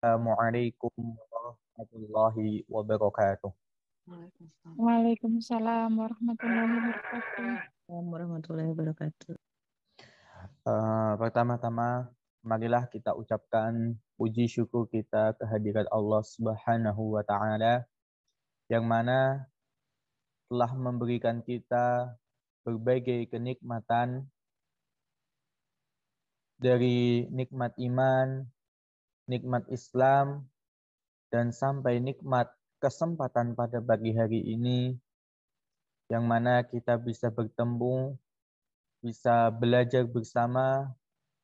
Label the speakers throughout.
Speaker 1: Assalamualaikum warahmatullahi wabarakatuh.
Speaker 2: Waalaikumsalam warahmatullahi wabarakatuh.
Speaker 3: Warahmatullahi wabarakatuh.
Speaker 1: Pertama-tama, marilah kita ucapkan puji syukur kita kehadirat Allah Subhanahu wa Ta'ala yang mana telah memberikan kita berbagai kenikmatan dari nikmat iman, nikmat Islam, dan sampai nikmat kesempatan pada pagi hari ini yang mana kita bisa bertemu, bisa belajar bersama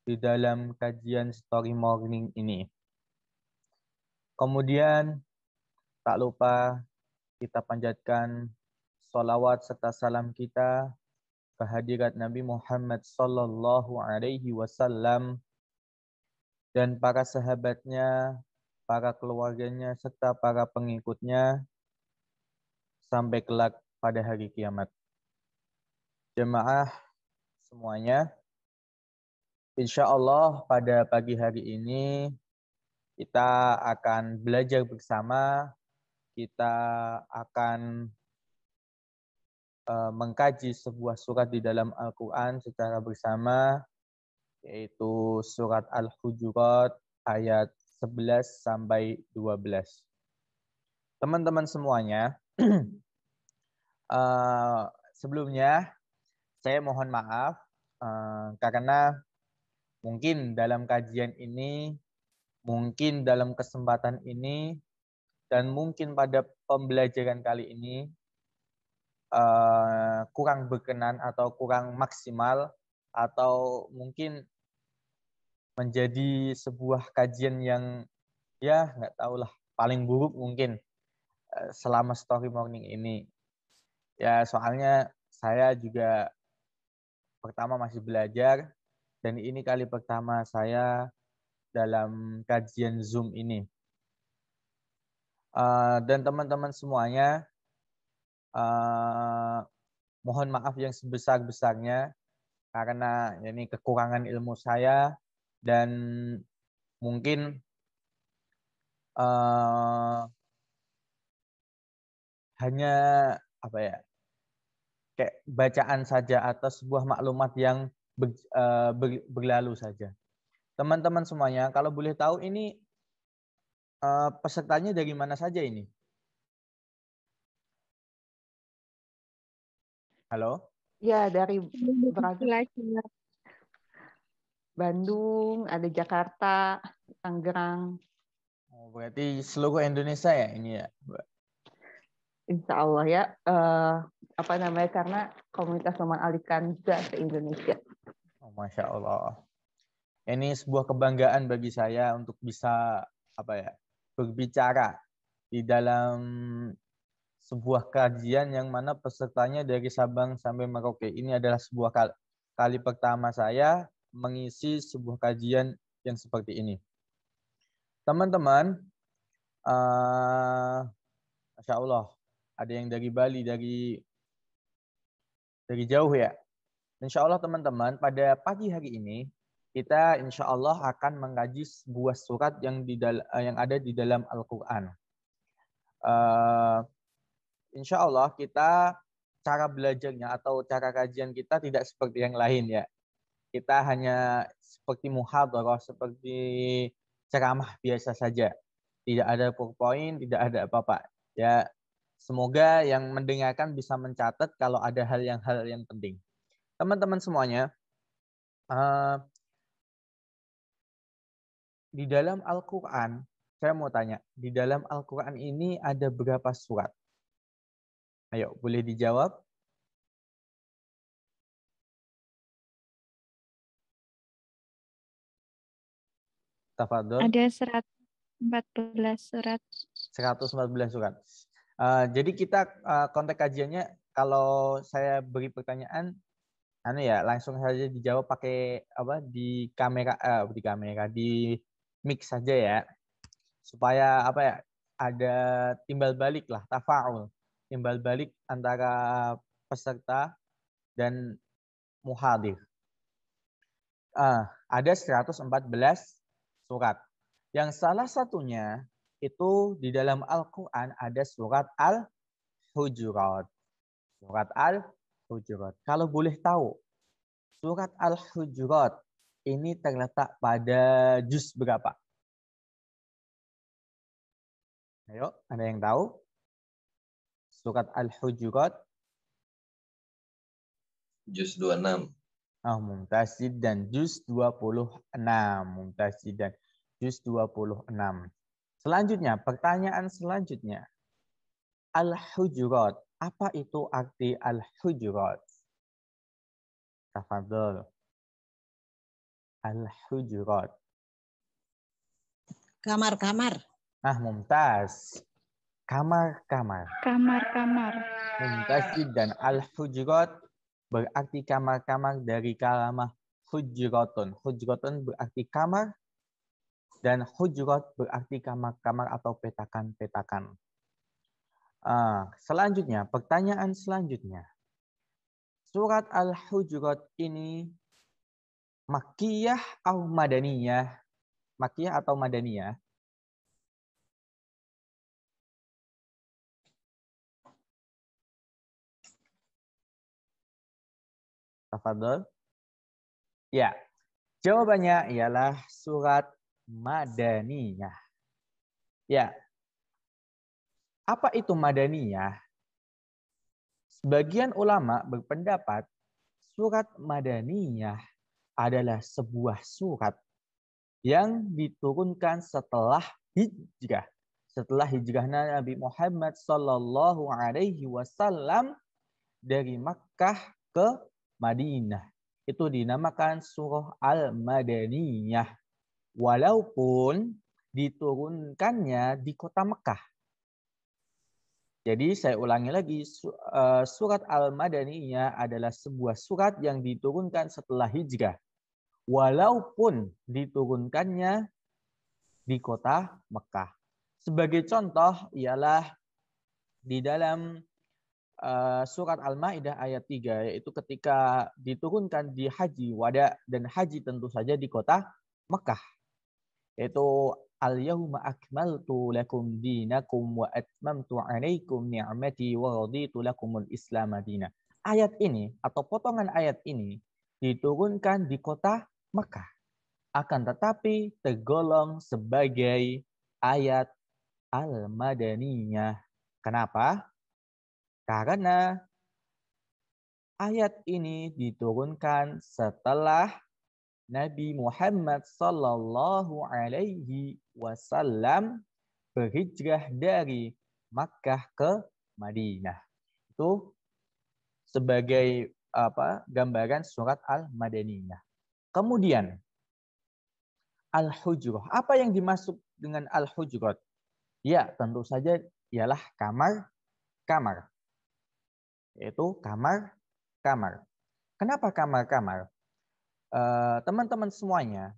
Speaker 1: di dalam kajian Story Morning ini. Kemudian tak lupa kita panjatkan sholawat serta salam kita kehadirat Nabi Muhammad sallallahu alaihi wasallam dan para sahabatnya, para keluarganya serta para pengikutnya sampai kelak pada hari kiamat. Jemaah semuanya, insya Allah pada pagi hari ini kita akan belajar bersama, kita akan mengkaji sebuah surat di dalam Al-Quran secara bersama, yaitu surat Al-Hujurat ayat 11 sampai 12. Teman-teman semuanya, sebelumnya saya mohon maaf karena mungkin dalam kajian ini, mungkin dalam kesempatan ini, dan mungkin pada pembelajaran kali ini kurang berkenan atau kurang maksimal, atau mungkin menjadi sebuah kajian yang ya nggak tahulah paling buruk mungkin selama Story Morning ini. Ya soalnya saya juga pertama masih belajar dan ini kali pertama saya dalam kajian Zoom ini. Dan teman-teman semuanya, mohon maaf yang sebesar-besarnya karena ini kekurangan ilmu saya dan mungkin hanya apa ya, kayak bacaan saja atau sebuah maklumat yang berlalu saja. Teman-teman semuanya, kalau boleh tahu ini pesertanya dari mana saja ini? Halo?
Speaker 3: Ya, dari Bandung, ada Jakarta, Tangerang.
Speaker 1: Oh, berarti seluruh Indonesia ya ini ya, Mbak?
Speaker 3: Insya Allah ya. Karena komunitas Maman Alikan juga se-Indonesia.
Speaker 1: Oh, Masya Allah. Ini sebuah kebanggaan bagi saya untuk bisa berbicara di dalam sebuah kajian yang mana pesertanya dari Sabang sampai Merauke. Ini adalah sebuah kali pertama saya mengisi sebuah kajian yang seperti ini. Teman-teman, Masya Allah, ada yang dari Bali, dari jauh ya. Insya Allah teman-teman, pada pagi hari ini kita insya Allah akan mengkaji sebuah surat yang ada di dalam Al-Quran. Insya Allah kita cara belajarnya atau cara kajian kita tidak seperti yang lain ya. Kita hanya seperti muhadharah, seperti ceramah biasa saja. Tidak ada PowerPoint, tidak ada apa-apa. Ya, semoga yang mendengarkan bisa mencatat kalau ada hal yang penting. Teman-teman semuanya, di dalam Al-Quran, saya mau tanya, di dalam Al-Quran ini ada berapa surat? Ayo, boleh dijawab? Tafadhol.
Speaker 2: Ada 114 surat.
Speaker 1: 114 surat. Jadi kita konteks kajiannya, kalau saya beri pertanyaan, langsung saja dijawab pakai di kamera, di mic saja ya, supaya ada timbal balik lah, tafaul, timbal balik antara peserta dan muhadir. Ada 114 surat. Yang salah satunya itu di dalam Al-Quran ada surat Al-Hujurat. Surat Al-Hujurat. Kalau boleh tahu, surat Al-Hujurat ini terletak pada juz berapa? Ayo, ada yang tahu? Surat Al-Hujurat.
Speaker 4: Juz 26.
Speaker 1: Mumtaz dan juz 26. Mumtaz dan juz 26. Selanjutnya, pertanyaan selanjutnya. Al-Hujurat. Apa itu arti Al-Hujurat? Tafadhol. Al-Hujurat.
Speaker 5: Kamar-kamar.
Speaker 1: Mumtaz. Kamar-kamar.
Speaker 2: Kamar-kamar.
Speaker 1: Mumtaz dan Al-Hujurat berarti kamar-kamar dari kalamah Hujuratun. Hujuratun berarti kamar dan Hujurat berarti kamar-kamar atau petakan-petakan. Selanjutnya, pertanyaan selanjutnya. Surat Al-Hujurat ini Makkiyah atau Madaniyah? Makkiyah atau Madaniyah? Tafadhol. Ya, jawabannya ialah surat Madaniyah. Ya. Apa itu Madaniyah? Sebagian ulama berpendapat surat Madaniyah adalah sebuah surat yang diturunkan setelah hijrah. Setelah hijrah Nabi Muhammad Sallallahu Alaihi Wasallam dari Makkah ke Madinah. Itu dinamakan surah Al-Madaniyah. Walaupun diturunkannya di kota Mekah. Jadi saya ulangi lagi, surat Al-Madaniyah adalah sebuah surat yang diturunkan setelah hijrah. Walaupun diturunkannya di kota Mekah. Sebagai contoh ialah di dalam surat Al-Maidah ayat 3, yaitu ketika diturunkan di haji wada, dan haji tentu saja di kota Mekah. Yaitu Al-yawma akmaltu lakum dinakum wa atmamtu alaikum ni'mati wa raditu lakumul Islam madinah. Ayat ini atau potongan ayat ini diturunkan di kota Mekah. Akan tetapi tergolong sebagai ayat Al-Madaniyah. Kenapa? Karena ayat ini diturunkan setelah Nabi Muhammad Sallallahu Alaihi Wasallam berhijrah dari Makkah ke Madinah. Itu sebagai gambaran surat Al-Madaniyah. Kemudian Al-Hujurat. Apa yang dimaksud dengan Al-Hujurat? Ya, tentu saja ialah kamar-kamar. Yaitu kamar-kamar. Kenapa kamar-kamar? Teman-teman semuanya,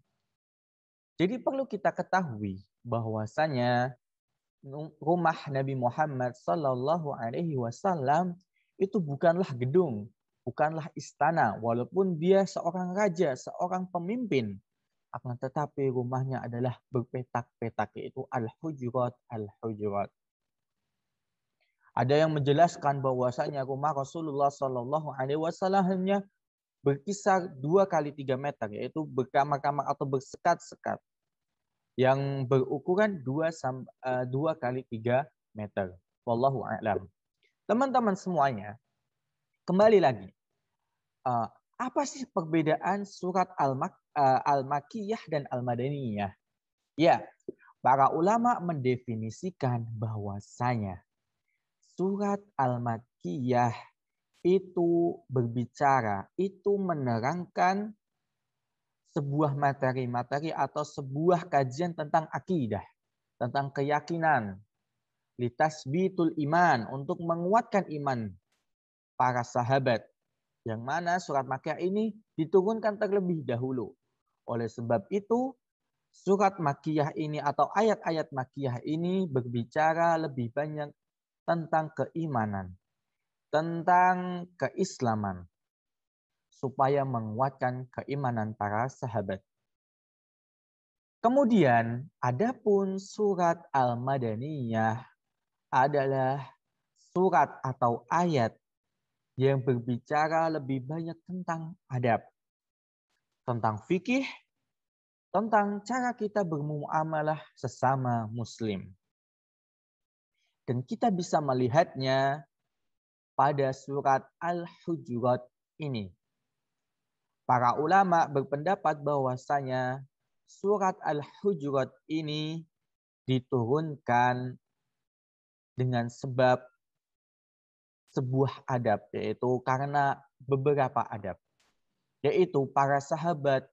Speaker 1: jadi perlu kita ketahui bahwasanya rumah Nabi Muhammad Sallallahu Alaihi Wasallam itu bukanlah gedung, bukanlah istana, walaupun dia seorang raja, seorang pemimpin, akan tetapi rumahnya adalah berpetak-petak, yaitu Al-Hujurat, Al-Hujurat. Ada yang menjelaskan bahwasanya rumah Rasulullah Sallallahu Alaihi Wasallam hanya berkisar 2x3 meter, yaitu berkamar-kamar atau bersekat-sekat yang berukuran 2x3 meter. Wallahu a'lam. Teman-teman semuanya, kembali lagi. Apa sih perbedaan surat Al-Makkiyah dan Al-Madaniyah? Ya, para ulama mendefinisikan bahwasanya surat Al-Makkiyah itu berbicara, itu menerangkan sebuah materi-materi atau sebuah kajian tentang akidah, tentang keyakinan, litasbitul iman, untuk menguatkan iman para sahabat, yang mana surat Makkiyah ini diturunkan terlebih dahulu. Oleh sebab itu, surat Makkiyah ini atau ayat-ayat Makkiyah ini berbicara lebih banyak tentang keimanan, tentang keislaman, supaya menguatkan keimanan para sahabat. Kemudian, adapun surat Al-Madaniyah adalah surat atau ayat yang berbicara lebih banyak tentang adab, tentang fikih, tentang cara kita bermuamalah sesama muslim. Dan kita bisa melihatnya pada surat Al-Hujurat ini. Para ulama berpendapat bahwasanya surat Al-Hujurat ini diturunkan dengan sebab sebuah adab, yaitu karena beberapa adab. Yaitu para sahabat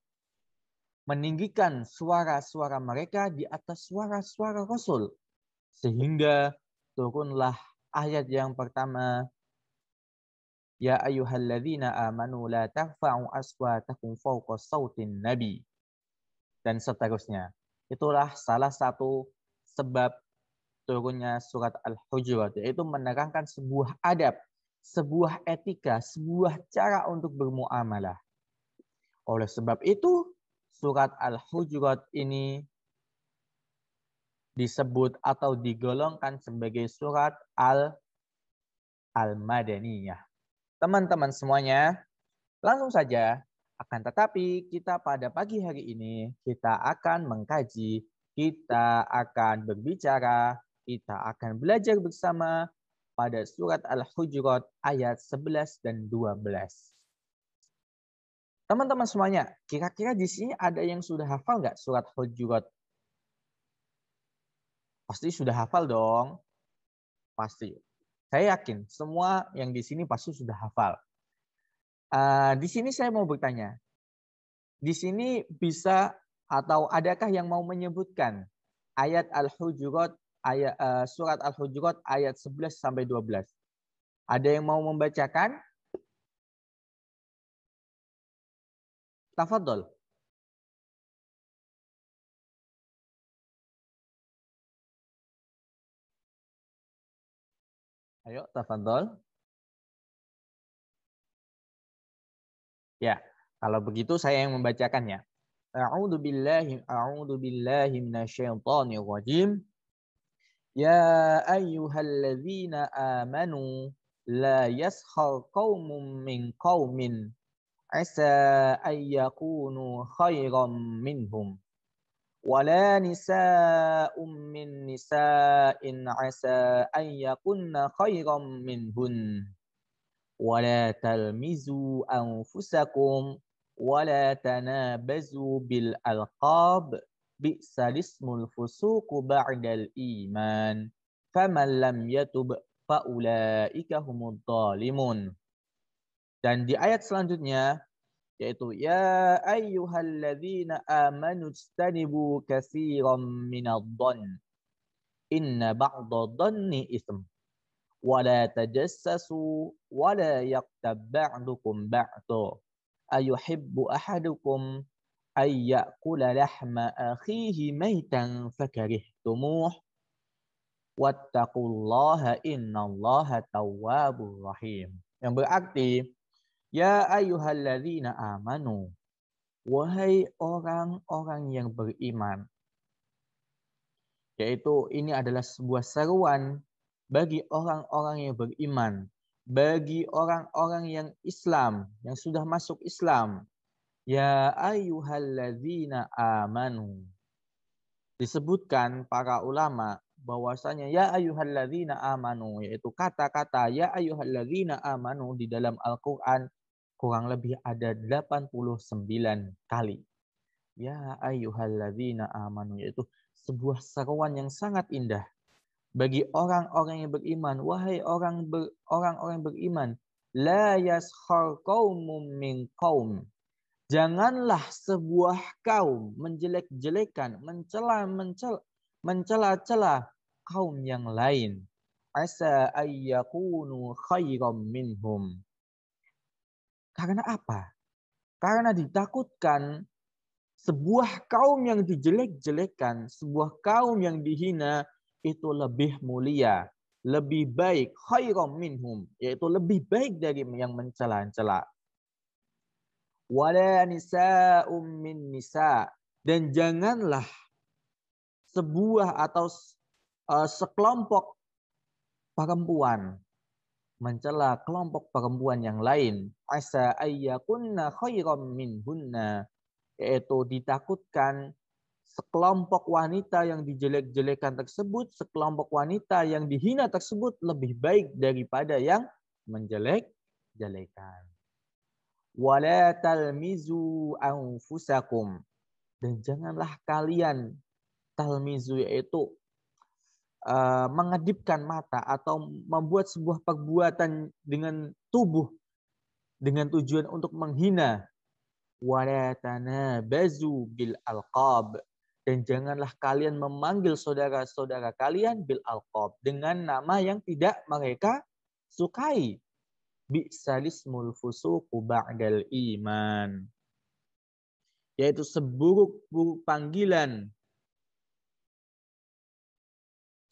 Speaker 1: meninggikan suara-suara mereka di atas suara-suara Rasul. Sehingga turunlah ayat yang pertama, Ya ayyuhalladzina amanu la tarfa'u aswatakum fawqa sautin nabi. Dan seterusnya. Itulah salah satu sebab turunnya surat Al-Hujurat, yaitu menerangkan sebuah adab, sebuah etika, sebuah cara untuk bermuamalah. Oleh sebab itu, surat Al-Hujurat ini disebut atau digolongkan sebagai surat Al-Madaniyah. Teman-teman semuanya, langsung saja. Akan tetapi kita pada pagi hari ini kita akan mengkaji, kita akan berbicara, kita akan belajar bersama pada surat Al-Hujurat ayat 11 dan 12. Teman-teman semuanya, kira-kira di sini ada yang sudah hafal nggak surat Hujurat? Pasti sudah hafal dong. Pasti. Saya yakin semua yang di sini pasti sudah hafal. Di sini saya mau bertanya. Di sini bisa atau adakah yang mau menyebutkan ayat Al-Hujurat, surat Al-Hujurat ayat 11 sampai 12? Ada yang mau membacakan? Tafadhol. Ayo, tafadhol. Ya, kalau begitu saya yang membacakannya. A'udzu billahi minasyaitonir rajim. Ya ayyuhalladzina amanu la yaskhar qaumun min qaumin asa ayyakunu khairan minhum wala nisa'un min nisa'in asa ayyakunna khairan minhun. ولا تلمزوا أنفسكم ولا تنابزوا بالألقاب بئس الاسم الفسوق بعد الإيمان فمن لم يتب فأولئك هم الظالمون. Dan di ayat selanjutnya yaitu ya ayyuhalladzina amanu ijtanibu katsiran minadh-dhann inna ba'dadh-dhanni itsm ولا تجسسوا ولا يغتب بعضكم بعضا أيحب أحدكم أن يأكل لحم أخيه ميتا فكرهتموه واتقوا الله إن الله تواب رحيم. Yang berarti ya ayyuhalladzina amanu, wahai orang-orang yang beriman. Yaitu ini adalah sebuah seruan bagi orang-orang yang beriman, bagi orang-orang yang Islam, yang sudah masuk Islam. Ya ayyuhalladzina amanu. Disebutkan para ulama bahwasanya ya ayyuhalladzina amanu, yaitu kata-kata ya ayyuhalladzina amanu di dalam Al-Qur'an kurang lebih ada 89 kali. Ya ayyuhalladzina amanu, yaitu sebuah seruan yang sangat indah bagi orang-orang yang beriman. Wahai orang-orang beriman, la yaskhar qaumum min qaum. Janganlah sebuah kaum menjelek-jelekan, mencela-cela kaum yang lain. Asa ayyakunu khairam minhum. Karena apa? Karena ditakutkan sebuah kaum yang dijelek-jelekan, sebuah kaum yang dihina itu lebih mulia, lebih baik, khairam minhum, yaitu lebih baik dari yang mencela-cela. Wala nisa'um min nisa', Dan janganlah sebuah atau sekelompok perempuan mencela kelompok perempuan yang lain. Asa ayyakunna khairam minhunna. Yaitu ditakutkan sekelompok wanita yang dijelek-jelekan tersebut, sekelompok wanita yang dihina tersebut lebih baik daripada yang menjelek-jelekan. Wala talmizu anfusakum. Dan janganlah kalian talmizu, yaitu mengedipkan mata atau membuat sebuah perbuatan dengan tubuh dengan tujuan untuk menghina. Wala tanabazu bil alqab. Dan janganlah kalian memanggil saudara-saudara kalian bil alqab dengan nama yang tidak mereka sukai. Bi'salismul fusuqu ba'dal iman. Yaitu seburuk-buruk panggilan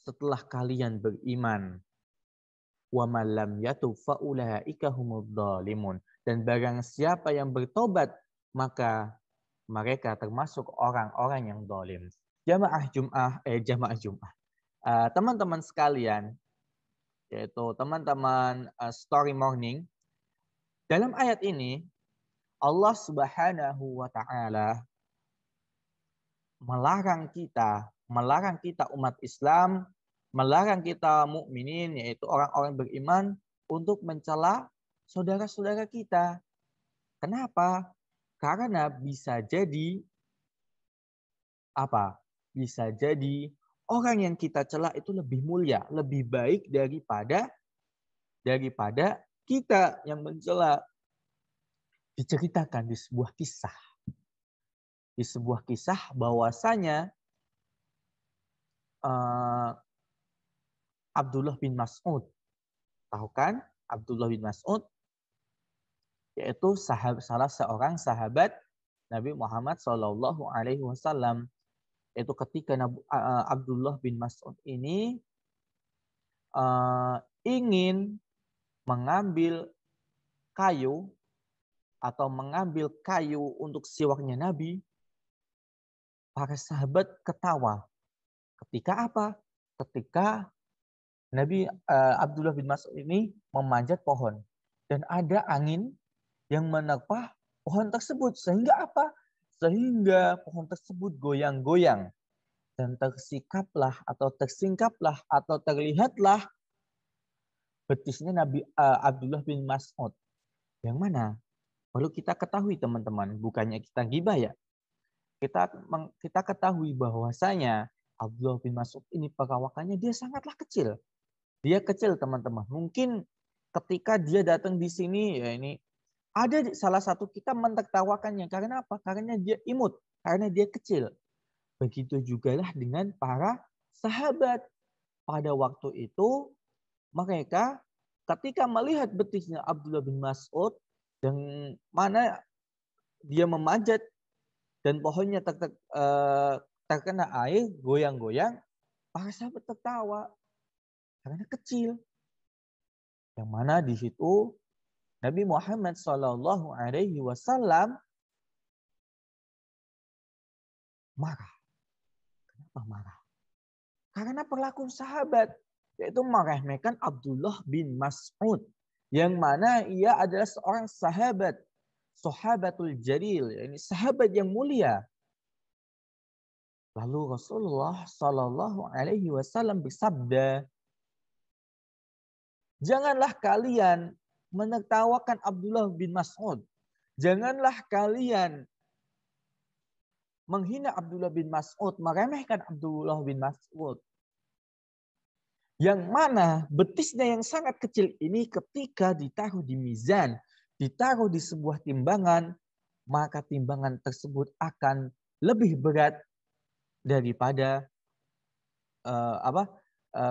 Speaker 1: setelah kalian beriman. Wa man lam yatub fa ulaika humudz zalimun. Dan barang siapa yang bertobat, maka mereka termasuk orang-orang yang zalim. Jamaah Jumat. Teman-teman sekalian, yaitu teman-teman Story Morning, dalam ayat ini Allah Subhanahu wa taala melarang kita umat Islam, melarang kita mukminin, yaitu orang-orang beriman, untuk mencela saudara-saudara kita. Kenapa? Karena bisa jadi apa? Bisa jadi orang yang kita cela itu lebih mulia, lebih baik daripada kita yang mencela. Diceritakan di sebuah kisah. Di sebuah kisah bahwasanya Abdullah bin Mas'ud. Tahu kan Abdullah bin Mas'ud? Yaitu salah seorang sahabat Nabi Muhammad SAW. Yaitu ketika Abdullah bin Mas'ud ini ingin mengambil kayu atau mengambil kayu untuk siwaknya Nabi, para sahabat ketawa. Ketika apa? Ketika Nabi Abdullah bin Mas'ud ini memanjat pohon dan ada angin yang menerpa pohon tersebut, sehingga apa? Sehingga pohon tersebut goyang-goyang dan tersingkaplah atau terlihatlah betisnya Nabi Abdullah bin Mas'ud. Yang mana? Perlu kita ketahui teman-teman, bukannya kita gibah ya. Kita ketahui bahwasanya Abdullah bin Mas'ud ini perawakannya dia sangatlah kecil. Dia kecil teman-teman. Mungkin ketika dia datang di sini ya ini ada salah satu kita mentertawakannya. Karena apa? Karena dia imut, karena dia kecil. Begitu jugalah dengan para sahabat. Pada waktu itu mereka ketika melihat betisnya Abdullah bin Mas'ud yang mana dia memanjat dan pohonnya terkena air, goyang-goyang, para sahabat tertawa karena kecil. Yang mana di situ Nabi Muhammad SAW marah. Kenapa marah? Karena perlakuan sahabat, yaitu meremehkan Abdullah bin Mas'ud, yang mana ia adalah seorang sahabat, sahabatul jalil, yakni sahabat yang mulia. Lalu Rasulullah SAW bersabda, janganlah kalian menertawakan Abdullah bin Mas'ud. Janganlah kalian menghina Abdullah bin Mas'ud, meremehkan Abdullah bin Mas'ud. Yang mana betisnya yang sangat kecil ini ketika ditaruh di mizan, ditaruh di sebuah timbangan, maka timbangan tersebut akan lebih berat daripada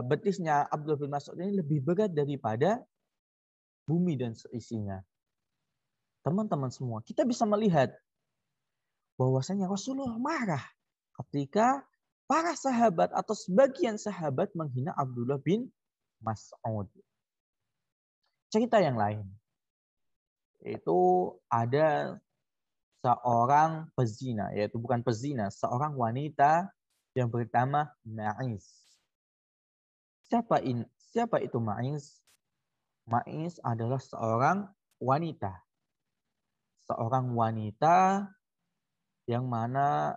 Speaker 1: betisnya Abdullah bin Mas'ud ini lebih berat daripada bumi dan seisinya. Teman-teman semua, kita bisa melihat bahwasanya Rasulullah marah ketika para sahabat atau sebagian sahabat menghina Abdullah bin Mas'ud. Cerita yang lain, itu ada seorang pezina, yaitu bukan pezina, seorang wanita yang bernama Ma'iz. Siapa itu Ma'iz? Ma'iz adalah seorang wanita. Seorang wanita yang mana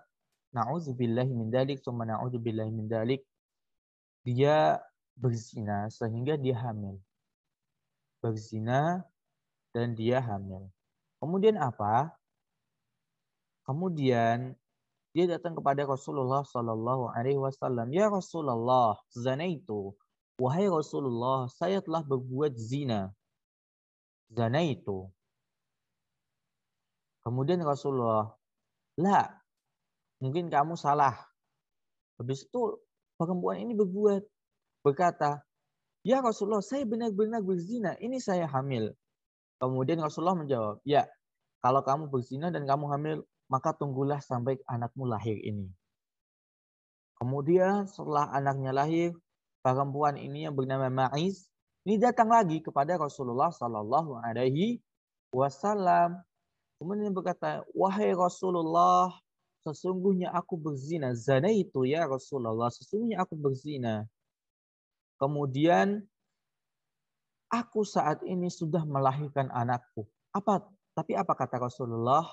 Speaker 1: na'udzubillahi min dzalik, summa na'udzubillahi min dzalik, dia berzina sehingga dia hamil. Berzina dan dia hamil. Kemudian apa? Kemudian dia datang kepada Rasulullah Sallallahu Alaihi Wasallam. Ya Rasulullah, zanaitu. Wahai Rasulullah, saya telah berbuat zina. Zanaitu. Kemudian Rasulullah, la, mungkin kamu salah. Habis itu perempuan ini berkata, ya Rasulullah, saya benar-benar berzina. Ini saya hamil. Kemudian Rasulullah menjawab, ya, kalau kamu berzina dan kamu hamil, maka tunggulah sampai anakmu lahir ini. Kemudian setelah anaknya lahir, perempuan ini yang bernama Ma'iz ini datang lagi kepada Rasulullah Sallallahu Alaihi Wasallam. Kemudian berkata, wahai Rasulullah, sesungguhnya aku berzina. Zina itu ya Rasulullah, sesungguhnya aku berzina. Kemudian aku saat ini sudah melahirkan anakku. Tapi apa kata Rasulullah?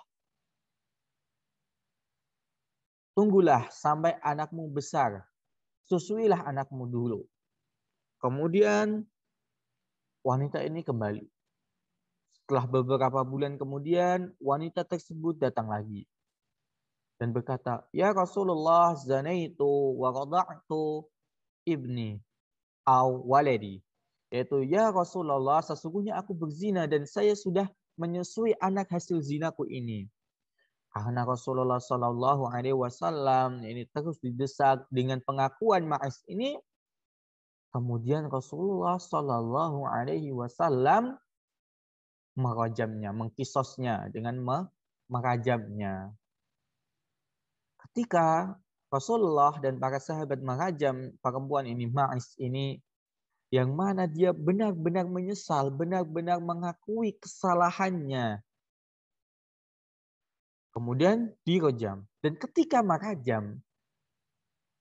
Speaker 1: Tunggulah sampai anakmu besar. Susuilah anakmu dulu. Kemudian wanita ini kembali. Setelah beberapa bulan kemudian, wanita tersebut datang lagi. Dan berkata, ya Rasulullah, zanaitu wa rada'tu ibni aw waladi. Yaitu, ya Rasulullah, sesungguhnya aku berzina dan saya sudah menyusui anak hasil zinaku ini. Karena Rasulullah Sallallahu Alaihi Wasallam ini terus didesak dengan pengakuan Ma'iz ini. Kemudian Rasulullah Sallallahu Alaihi Wasallam merajamnya, mengkisosnya dengan merajamnya. Ketika Rasulullah dan para sahabat merajam perempuan ini, Ma'iz ini, yang mana dia benar-benar menyesal, benar-benar mengakui kesalahannya. Kemudian dirajam. Dan ketika merajam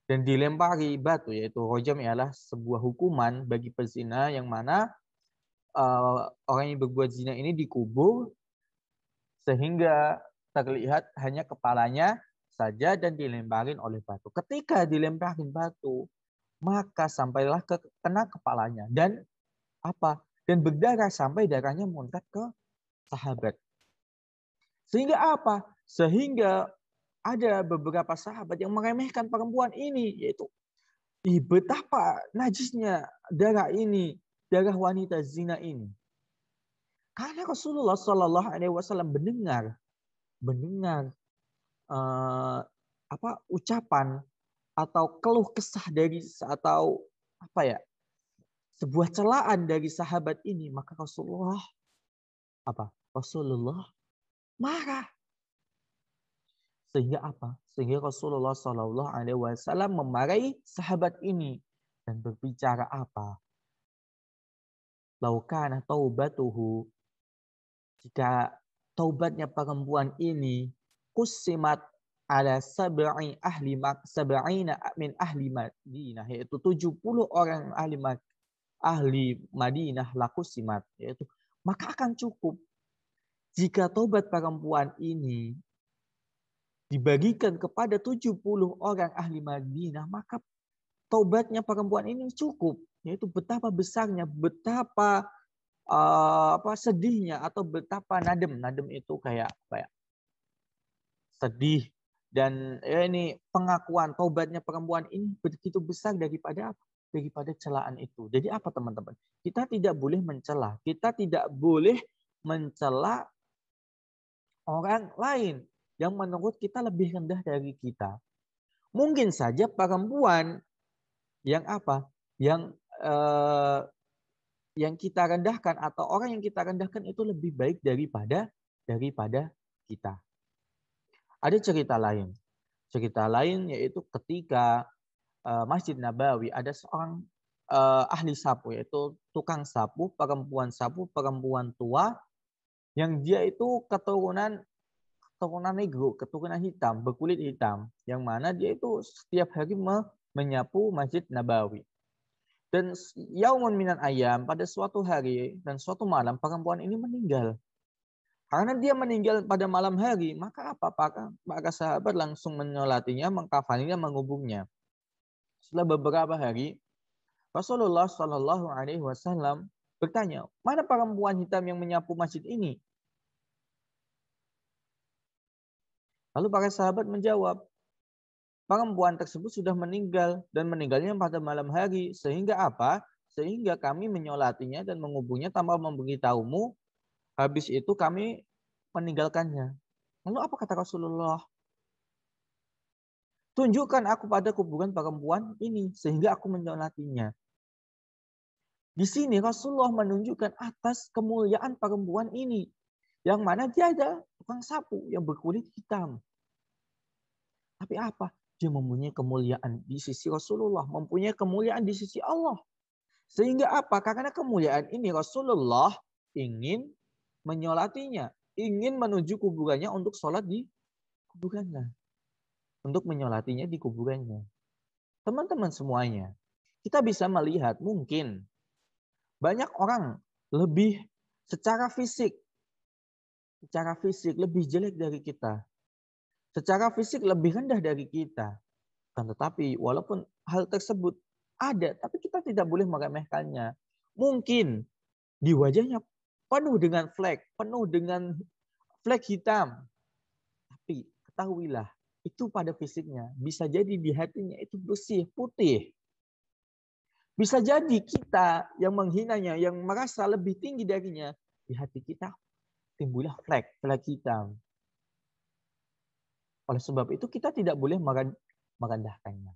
Speaker 1: dan dilempari batu, yaitu rajam ialah sebuah hukuman bagi pezina yang mana orang yang berbuat zina ini dikubur sehingga terlihat hanya kepalanya saja dan dilemparin oleh batu. Ketika dilemparin batu, maka sampailah kena kepalanya dan apa? Dan berdarah sampai darahnya muncrat ke sahabat. Sehingga apa? Sehingga ada beberapa sahabat yang meremehkan perempuan ini, yaitu betapa najisnya darah ini, darah wanita zina ini. Karena Rasulullah Shallallahu Alaihi Wasallam mendengar ucapan atau keluh kesah dari atau sebuah celaan dari sahabat ini, maka Rasulullah marah. Sehingga Rasulullah Shallallahu Alaihi Wasallam memarahi sahabat ini dan berbicara apa? Laukana taubatuhu, jika taubatnya perempuan ini kusimat ala sab'ina min ahli Madinah, yaitu 70 orang ahli Madinah lakusimat, yaitu maka akan cukup jika taubat perempuan ini dibagikan kepada 70 orang ahli Madinah, maka taubatnya perempuan ini cukup. Yaitu betapa besarnya, betapa sedihnya atau betapa nadem. Nadem itu kayak sedih. Dan ini pengakuan taubatnya perempuan ini begitu besar daripada celaan itu. Jadi apa teman-teman? Kita tidak boleh mencela. Kita tidak boleh mencela orang lain yang menurut kita lebih rendah dari kita. Mungkin saja perempuan yang yang kita rendahkan atau orang yang kita rendahkan itu lebih baik daripada kita. Ada cerita lain yaitu ketika Masjid Nabawi ada seorang ahli sapu, yaitu tukang sapu, perempuan tua yang dia itu keturunan keturunan negro, keturunan hitam, berkulit hitam, yang mana dia itu setiap hari menyapu Masjid Nabawi. Dan yaumun minan ayam, pada suatu hari dan suatu malam perempuan ini meninggal. Karena dia meninggal pada malam hari, maka apa? Para sahabat langsung menyolatinya, mengkafaninya, menguburnya. Setelah beberapa hari, Rasulullah Shallallahu Alaihi Wasallam bertanya, mana perempuan hitam yang menyapu masjid ini? Lalu para sahabat menjawab, perempuan tersebut sudah meninggal dan meninggalnya pada malam hari. Sehingga apa? Sehingga kami menyolatinya dan menguburnya tanpa memberitahumu. Habis itu kami meninggalkannya. Lalu apa kata Rasulullah? Tunjukkan aku pada kuburan perempuan ini sehingga aku menyolatinya. Di sini Rasulullah menunjukkan atas kemuliaan perempuan ini. Yang mana dia ada tukang sapu yang berkulit hitam. Tapi apa? Dia mempunyai kemuliaan di sisi Rasulullah. Mempunyai kemuliaan di sisi Allah. Sehingga apa? Karena kemuliaan ini Rasulullah ingin menyolatinya. Ingin menuju kuburannya untuk sholat di kuburannya. Untuk menyolatinya di kuburannya. Teman-teman semuanya. Kita bisa melihat mungkin banyak orang lebih secara fisik lebih jelek dari kita. Secara fisik lebih rendah dari kita. Kan tetapi walaupun hal tersebut ada, tapi kita tidak boleh meremehkannya. Mungkin di wajahnya penuh dengan flek hitam. Tapi ketahuilah, itu pada fisiknya. Bisa jadi di hatinya itu bersih, putih. Bisa jadi kita yang menghinanya, yang merasa lebih tinggi darinya, di hati kita timbullah flek hitam. Oleh sebab itu kita tidak boleh merendahkannya.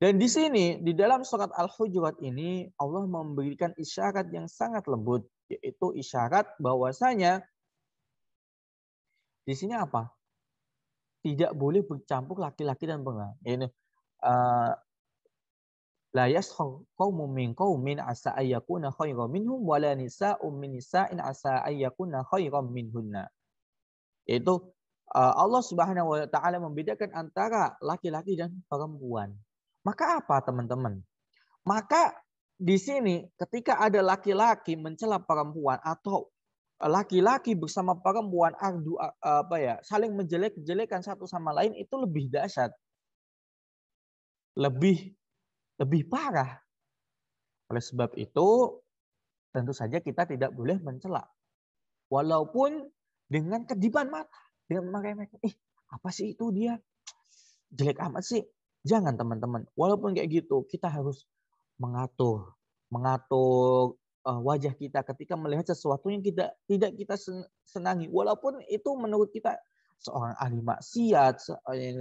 Speaker 1: Dan di sini, di dalam surat Al-Hujurat ini, Allah memberikan isyarat yang sangat lembut, yaitu isyarat bahwasanya di sini apa? Tidak boleh bercampur laki-laki dan perempuan. Ini la yaskhar qaumun min qaumin asa ayyakuna khairan minhum wala nisa'un min nisa'in asa ayyakuna khairan minhunna. Yaitu Allah Subhanahu wa taala membedakan antara laki-laki dan perempuan. Maka apa, teman-teman? Maka di sini ketika ada laki-laki mencela perempuan atau laki-laki bersama perempuan saling menjelek-jelekan satu sama lain, itu lebih dahsyat. Lebih parah. Oleh sebab itu, tentu saja kita tidak boleh mencela. Walaupun dengan kedipan mata, dengan meremehkan, apa sih itu dia? Jelek amat sih. Jangan, teman-teman. Walaupun kayak gitu, kita harus mengatur wajah kita ketika melihat sesuatu yang tidak kita senangi. Walaupun itu menurut kita seorang ahli maksiat,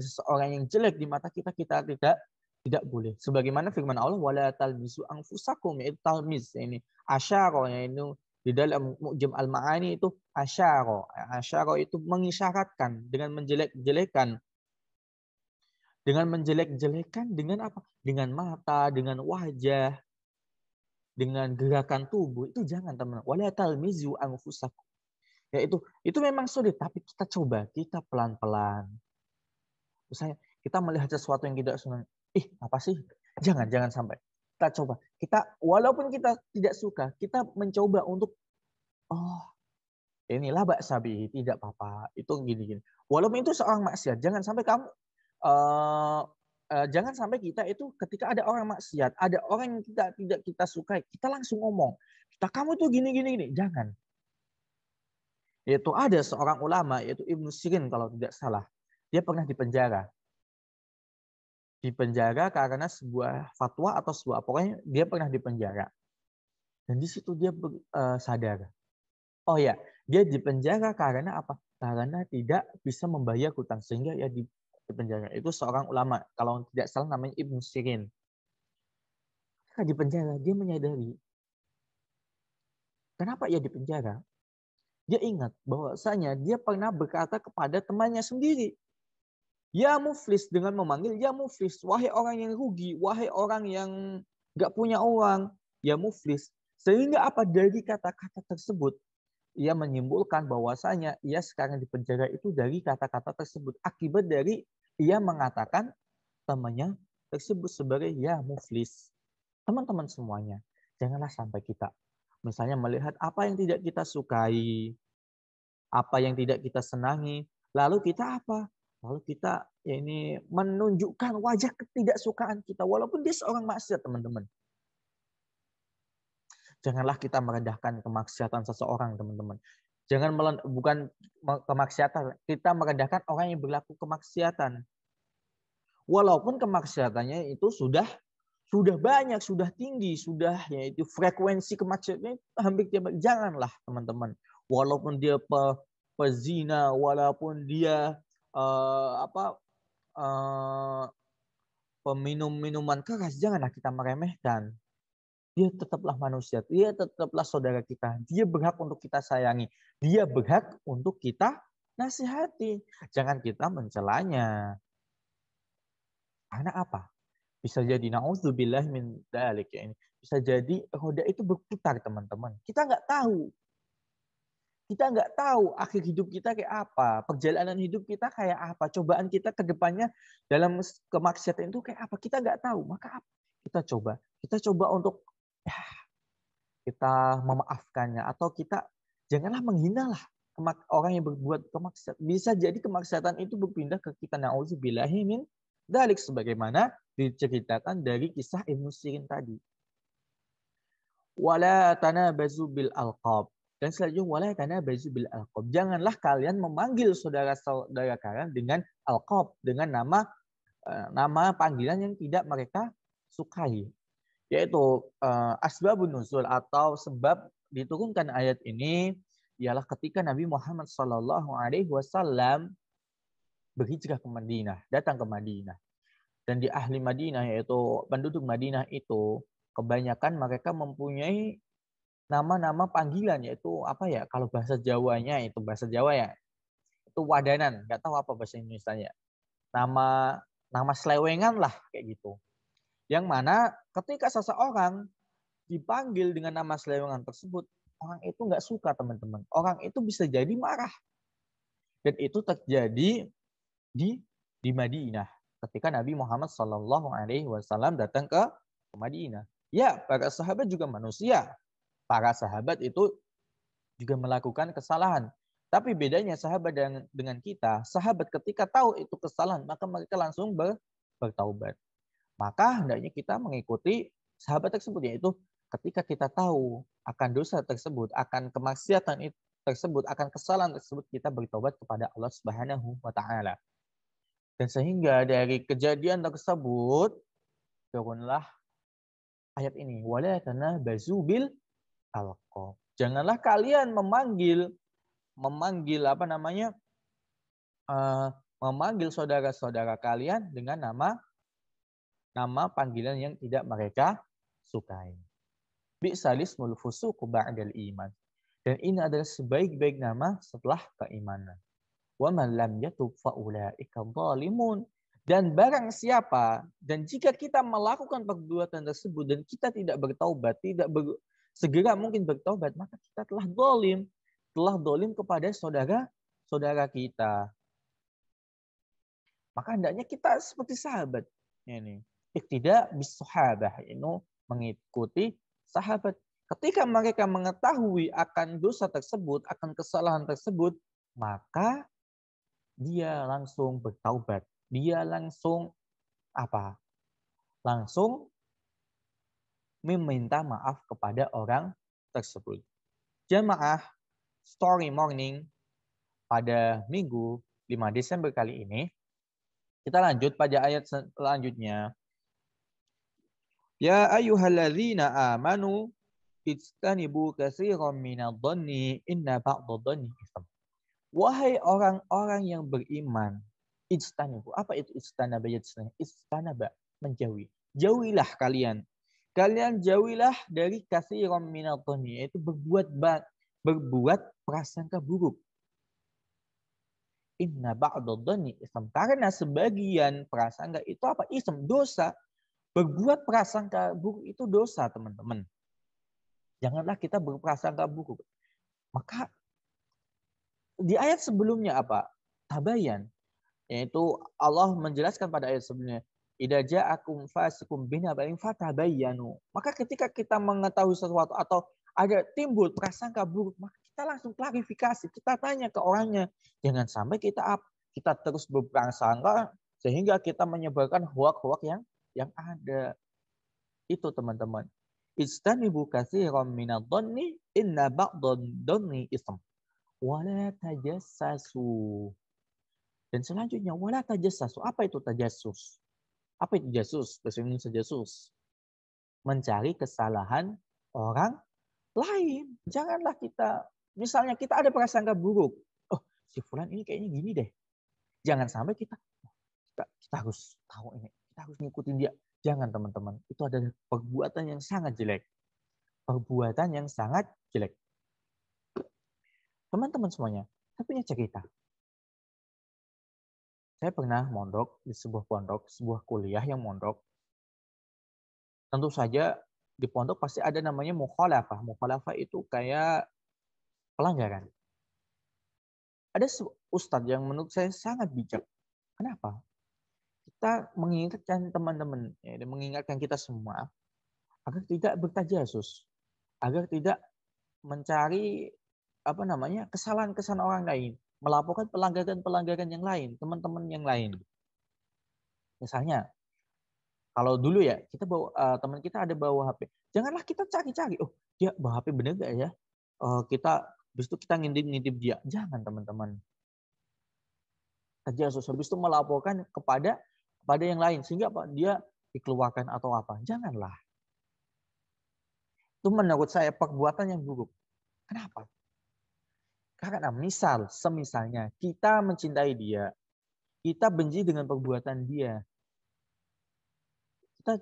Speaker 1: seorang yang jelek di mata kita tidak boleh. Sebagaimana firman Allah, wala talmizu anfusakum, yaitu talmiz ini asyara, yaitu di dalam Mu'jam Al-Ma'ani itu asyara. Asyara itu mengisyaratkan dengan menjelek-jelekan. Dengan menjelek-jelekan dengan apa? Dengan mata, dengan wajah, dengan gerakan tubuh. Itu jangan, teman. Wala talmizu anfusakum. Ya itu memang sulit, tapi kita coba, kita pelan-pelan. Misalnya kita melihat sesuatu yang tidak senang, apa sih? Jangan sampai. Kita coba. Walaupun kita tidak suka, kita mencoba untuk inilah ba'sabi, tidak apa-apa. Itu gini-gini. Walaupun itu seorang maksiat, jangan sampai kamu jangan sampai kita itu ketika ada orang maksiat, ada orang yang tidak kita sukai, kita langsung ngomong, kamu tuh gini. Jangan. Yaitu ada seorang ulama, yaitu Ibnu Sirin kalau tidak salah. Dia pernah dipenjara. Dipenjara karena sebuah fatwa atau pokoknya dia pernah dipenjara. Dan di situ dia sadar. Oh ya, dia dipenjara karena apa? Karena tidak bisa membayar hutang, sehingga ya dipenjara. Itu seorang ulama, kalau tidak salah namanya Ibnu Sirin. Ketika dipenjara, dia menyadari. Kenapa ia dipenjara? Dia ingat bahwasanya dia pernah berkata kepada temannya sendiri, ya muflis, dengan memanggil ya muflis, wahai orang yang rugi, wahai orang yang gak punya uang, ya muflis. Sehingga apa, dari kata-kata tersebut ia menyimpulkan bahwasanya ia sekarang di penjara itu dari kata-kata tersebut. Akibat dari ia mengatakan temannya tersebut sebagai ya muflis. Teman-teman semuanya, janganlah sampai kita misalnya melihat apa yang tidak kita sukai, apa yang tidak kita senangi, lalu kita apa? Lalu kita ini menunjukkan wajah ketidaksukaan kita walaupun dia seorang maksiat, teman-teman. Janganlah kita merendahkan kemaksiatan seseorang, teman-teman. Bukan kemaksiatan, kita merendahkan orang yang berlaku kemaksiatan. Walaupun kemaksiatannya itu sudah banyak, sudah tinggi, sudah yaitu frekuensi kemaksiatannya hampir tiap hari. Janganlah, teman-teman. Walaupun dia pezina, walaupun dia peminum minuman keras, janganlah kita meremehkan. Dia tetaplah manusia, dia tetaplah saudara kita. Dia berhak untuk kita sayangi, dia berhak untuk kita nasihati. Jangan kita mencelanya. Karena apa? Bisa jadi naudzubillah min dzalik ya ini. Bisa jadi roda itu berputar, teman-teman. Kita nggak tahu. Kita nggak tahu akhir hidup kita kayak apa, perjalanan hidup kita kayak apa, cobaan kita ke depannya dalam kemaksiatan itu kayak apa, kita nggak tahu. Maka kita coba untuk ya, kita memaafkannya, atau kita janganlah menghinalah orang yang berbuat kemaksiatan. Bisa jadi kemaksiatan itu berpindah ke kita, naudzubillahi min dzalik, sebagaimana diceritakan dari kisah Ibnu Sirin tadi. Wala tanabazu bil alqab. Dan selanjutnya wala tanabazu bil alqab. Janganlah kalian memanggil saudara-saudara kalian dengan alqab, dengan nama panggilan yang tidak mereka sukai. Yaitu asbabun nuzul, atau sebab diturunkan ayat ini ialah ketika Nabi Muhammad SAW berhijrah ke Madinah, datang ke Madinah. Dan di ahli Madinah, yaitu penduduk Madinah itu, kebanyakan mereka mempunyai nama-nama panggilan, yaitu apa ya, kalau bahasa Jawanya itu bahasa Jawa ya, itu wadanan, nggak tahu apa bahasa Indonesianya. Nama selewengan lah kayak gitu. Yang mana ketika seseorang dipanggil dengan nama selewengan tersebut, orang itu nggak suka, teman-teman. Orang itu bisa jadi marah. Dan itu terjadi di Madinah ketika Nabi Muhammad SAW datang ke Madinah. Ya, para sahabat juga manusia. Para sahabat itu juga melakukan kesalahan. Tapi bedanya sahabat dengan kita, sahabat ketika tahu itu kesalahan, maka mereka langsung bertaubat. Maka hendaknya kita mengikuti sahabat tersebut, yaitu ketika kita tahu akan dosa tersebut, akan kemaksiatan tersebut, akan kesalahan tersebut, kita bertaubat kepada Allah Subhanahu wa taala. Dan sehingga dari kejadian tersebut turunlah ayat ini, wala tanabazu bil alqab. Janganlah kalian memanggil memanggil saudara-saudara kalian dengan nama panggilan yang tidak mereka sukai. Bi'salismul fusuqu ba'dal iman. Dan ini adalah sebaik-baik nama setelah keimanan. Wa man lam yatub fa ulaika dzalimun. Dan barang siapa, dan jika kita melakukan perbuatan tersebut dan kita tidak bertaubat, segera mungkin bertaubat, maka kita telah zalim kepada saudara kita. Maka hendaknya kita seperti sahabat ini, iqtida bis sahabah, ini mengikuti sahabat. Ketika mereka mengetahui akan dosa tersebut, akan kesalahan tersebut, maka dia langsung bertaubat. Dia langsung langsung meminta maaf kepada orang tersebut. Jamaah Story Morning pada Minggu 5 Desember kali ini, kita lanjut pada ayat selanjutnya. Ya ayyuhalladzina amanu ijtanibu katsiran minadh-dhanni inna ba'dadh-dhanni itsm. Wahai orang-orang yang beriman, ijtanibu. Apa itu ijtanaba? Ijtanaba, menjauhi. Jauhilah kalian. Kalian jauhilah dari katsiran minadh-dhanni, yaitu berbuat prasangka buruk. Inna ba'dadh-dhanni itsm. Karena sebagian prasangka itu apa? Ism, dosa. Berbuat prasangka buruk itu dosa, teman-teman. Janganlah kita berprasangka buruk. Maka Di ayat sebelumnya apa? Tabayan. Yaitu Allah menjelaskan pada ayat sebelumnya. Idza ja'akum fasiqun binaba'in fatabayyanu. Maka ketika kita mengetahui sesuatu atau ada timbul prasangka buruk, maka kita langsung klarifikasi. Kita tanya ke orangnya. Jangan sampai kita terus berprasangka sehingga kita menyebarkan hoak-hoak yang ada. Itu teman-teman. Istanibu katsiran minadh-dhanni inna ba'dadh-dhanni ism. Wala tajassasu. Dan selanjutnya wala tajassasu. Apa itu tajassus? Apa itu jasus? Bahasa Indonesia jasus. Mencari kesalahan orang lain. Janganlah kita, misalnya kita ada prasangka buruk. Oh, si fulan ini kayaknya gini deh. Jangan sampai kita harus tahu ini. Kita harus ngikutin dia. Jangan teman-teman. Itu adalah perbuatan yang sangat jelek. Perbuatan yang sangat jelek. Teman-teman semuanya, saya punya cerita. Saya pernah mondok di sebuah pondok, sebuah kuliah yang mondok. Tentu saja di pondok pasti ada namanya mukhalafah. Mukhalafah itu kayak pelanggaran. Ada ustadz yang menurut saya sangat bijak. Kenapa? Kita mengingatkan teman-teman, dan mengingatkan kita semua agar tidak bertajasus, agar tidak mencari kesalahan-kesalahan orang lain, melaporkan pelanggaran-pelanggaran yang lain, teman-teman yang lain. Misalnya, kalau dulu ya kita bawa teman kita ada bawa HP, janganlah kita cari-cari, oh dia bawa HP bener gak ya? Habis itu kita ngintip-ngintip dia, jangan teman-teman. Tajasus, habis itu melaporkan kepada yang lain sehingga dia dikeluarkan atau apa? Janganlah. Itu menurut saya perbuatan yang buruk. Kenapa? Karena semisalnya kita mencintai dia, kita benci dengan perbuatan dia, kita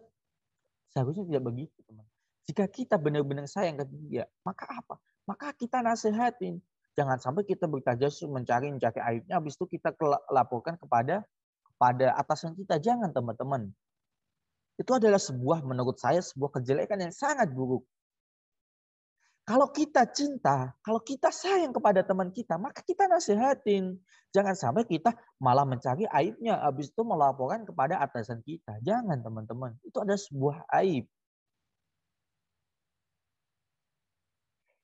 Speaker 1: seharusnya tidak begitu, teman. Jika kita benar-benar sayang ke dia, maka apa? Maka kita nasihatin. Jangan sampai kita bertajasus mencari aibnya, habis itu kita laporkan kepada atasan kita. Jangan, teman-teman. Itu adalah menurut saya sebuah kejelekan yang sangat buruk. Kalau kita cinta, kalau kita sayang kepada teman kita, maka kita nasihatin. Jangan sampai kita malah mencari aibnya, habis itu melaporkan kepada atasan kita. Jangan, teman-teman. Itu ada sebuah aib.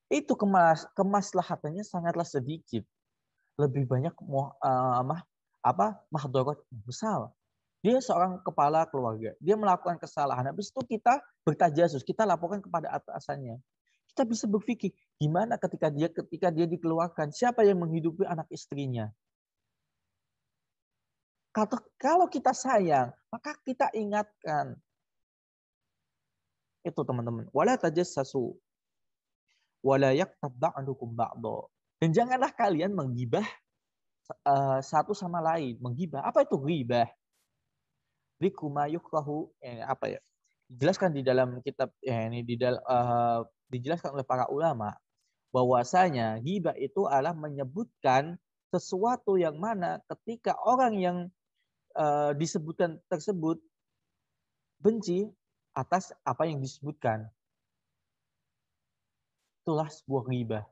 Speaker 1: Itu kemaslahatannya sangatlah sedikit. Lebih banyak mahdarat. Misal, dia seorang kepala keluarga, dia melakukan kesalahan, habis itu kita bertajasus, kita laporkan kepada atasannya. Kita bisa berpikir, gimana ketika dia dikeluarkan, siapa yang menghidupi anak istrinya? Kalau kita sayang, maka kita ingatkan. Itu teman-teman. Wala tajassasu. Wala yaktab ba'dukum ba'dha. Dan janganlah kalian menggibah satu sama lain. Menggibah. Apa itu ghibah? Rikuma yukrahu. Apa ya? Dijelaskan di dalam kitab dijelaskan oleh para ulama bahwasanya ghibah itu adalah menyebutkan sesuatu yang mana ketika orang yang disebutkan tersebut benci atas apa yang disebutkan. Itulah sebuah ghibah.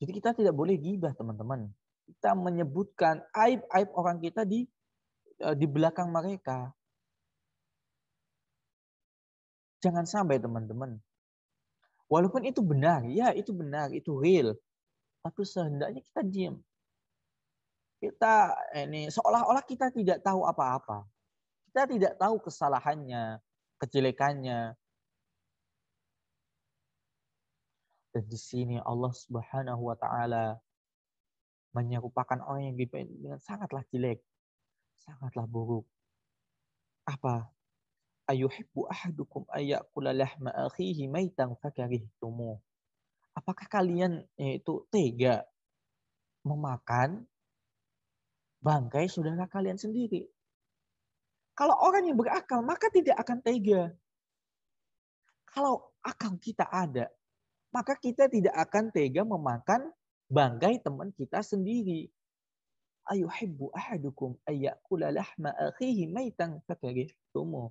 Speaker 1: Jadi kita tidak boleh ghibah, teman-teman. Kita menyebutkan aib-aib orang kita di belakang mereka. Jangan sampai, teman-teman. Walaupun itu benar, ya itu benar, itu real. Tapi sehendaknya kita diam. Kita seolah-olah kita tidak tahu apa-apa. Kita tidak tahu kesalahannya, kejelekannya. Dan di sini Allah Subhanahu wa taala menyerupakan orang yang ghibah dengan sangatlah jelek, sangatlah buruk. Apa? Ayuhibbu ahadukum ayyakula lahma akhihi maitan fakarihtumuh. Apakah kalian itu tega memakan bangkai saudara kalian sendiri? Kalau orang yang berakal, maka tidak akan tega. Kalau akal kita ada, maka kita tidak akan tega memakan bangkai teman kita sendiri. Ayuhibbu ahadukum ayyakula lahma akhihi maitan fakarihtumuh.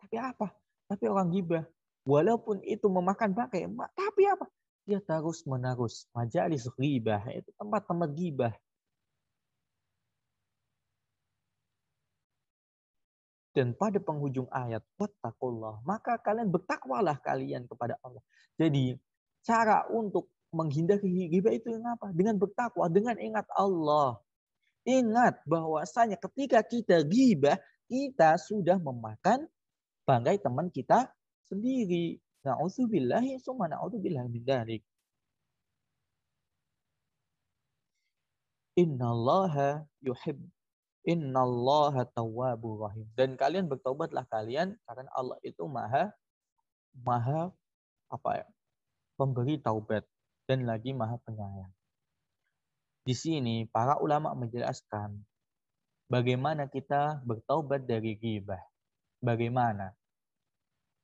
Speaker 1: Tapi apa? Tapi orang ghibah. Walaupun itu memakan bangkai, tapi apa? Dia terus menerus majalis ghibah, itu tempat-tempat ghibah. Dan pada penghujung ayat, wattaqullah, maka kalian bertakwalah kalian kepada Allah. Jadi cara untuk menghindari ghibah itu yang apa? Dengan bertakwa, dengan ingat Allah. Ingat bahwasanya ketika kita ghibah, kita sudah memakan bangkai teman kita sendiri. Na'udzubillahi summa na'udzubillahi min dzalik. Innallaha yuhib Innallaha tawwabur rahim. Dan kalian bertobatlah kalian karena Allah itu maha pemberi taubat dan lagi maha penyayang. Di sini para ulama menjelaskan bagaimana kita bertaubat dari ghibah. Bagaimana?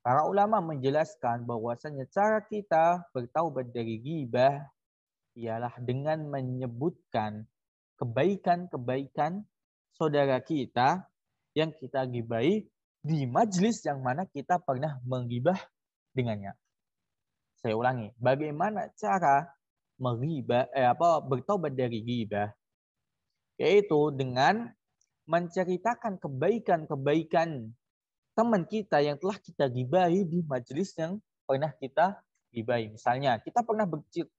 Speaker 1: Para ulama menjelaskan bahwasanya cara kita bertaubat dari ghibah ialah dengan menyebutkan kebaikan-kebaikan saudara kita yang kita gibai di majelis yang mana kita pernah menggibah dengannya. Saya ulangi, bagaimana cara bertobat dari ghibah? Yaitu dengan menceritakan kebaikan-kebaikan teman kita yang telah kita gibai di majelis yang pernah kita gibai. Misalnya, kita pernah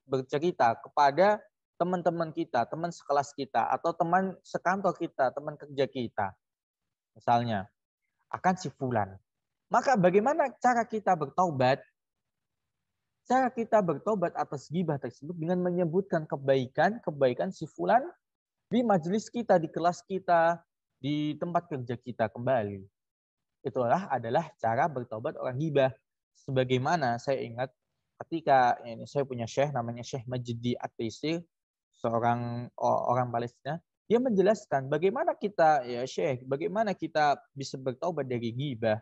Speaker 1: bercerita kepada teman-teman kita, teman sekelas kita, atau teman sekantor kita, teman kerja kita. Misalnya, akan si fulan. Maka bagaimana cara kita bertaubat? Cara kita bertobat atas ghibah tersebut dengan menyebutkan kebaikan si fulan di majelis kita, di kelas kita, di tempat kerja kita kembali. Itulah adalah cara bertobat orang ghibah. Sebagaimana saya ingat ketika saya punya syekh namanya Syekh Majdi At-Taisir, seorang orang Palestina, dia menjelaskan bagaimana kita, ya Syekh, bagaimana kita bisa bertaubat dari ghibah.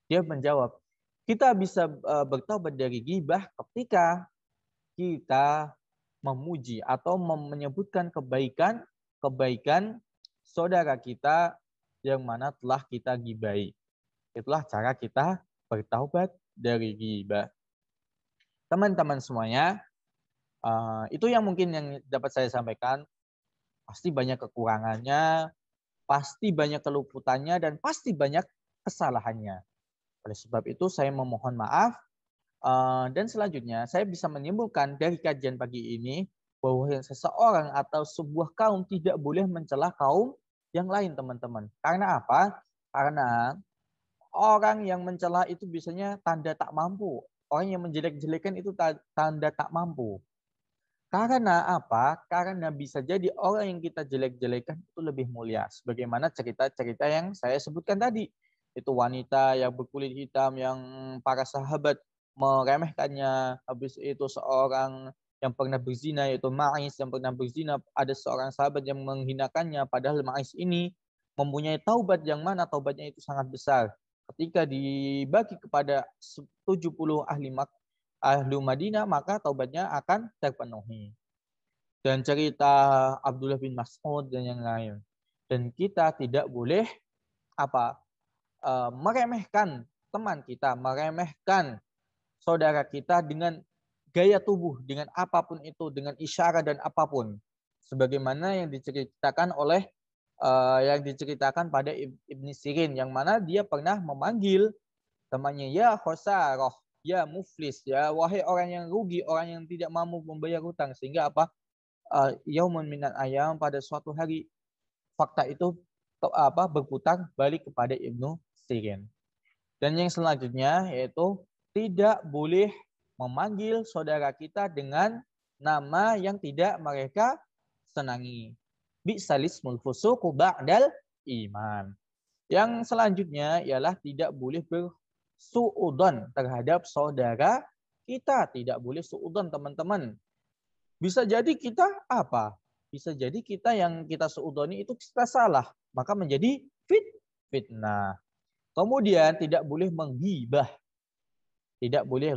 Speaker 1: Dia menjawab, kita bisa bertaubat dari ghibah ketika kita memuji atau menyebutkan kebaikan saudara kita yang mana telah kita ghibai. Itulah cara kita bertaubat dari ghibah. Teman-teman semuanya, itu yang mungkin yang dapat saya sampaikan. Pasti banyak kekurangannya, pasti banyak keluputannya, dan pasti banyak kesalahannya. Oleh sebab itu saya memohon maaf. Dan selanjutnya saya bisa menyimpulkan dari kajian pagi ini bahwa seseorang atau sebuah kaum tidak boleh mencela kaum yang lain, teman-teman. Karena apa? Karena orang yang mencela itu biasanya tanda tak mampu. Orang yang menjelek-jelekan itu tanda tak mampu. Karena apa? Karena bisa jadi orang yang kita jelek-jelekan itu lebih mulia. Sebagaimana cerita-cerita yang saya sebutkan tadi. Itu wanita yang berkulit hitam yang para sahabat meremehkannya. Habis itu seorang yang pernah berzina, yaitu Ma'is yang pernah berzina. Ada seorang sahabat yang menghinakannya. Padahal Ma'is ini mempunyai taubat yang mana taubatnya itu sangat besar. Ketika dibagi kepada 70 ahli Madinah, maka taubatnya akan terpenuhi. Dan cerita Abdullah bin Mas'ud dan yang lain. Dan kita tidak boleh meremehkan teman kita, meremehkan saudara kita dengan gaya tubuh, dengan apapun itu, dengan isyarat dan apapun. Sebagaimana yang diceritakan pada Ibn Sirin, yang mana dia pernah memanggil temannya, ya khosarah, ya muflis, ya wahai orang yang rugi, orang yang tidak mampu membayar hutang. Sehingga yaumun minal ayam, pada suatu hari fakta itu berputar balik kepada Ibnu Sirin. Dan yang selanjutnya yaitu tidak boleh memanggil saudara kita dengan nama yang tidak mereka senangi. Bi'salismul fusuqu ba'dal iman. Yang selanjutnya ialah tidak boleh suudon terhadap saudara kita. Tidak boleh suudon, teman-teman. Bisa jadi kita Bisa jadi kita yang kita suudoni itu kita salah. Maka menjadi fitnah. Kemudian tidak boleh menggibah. Tidak boleh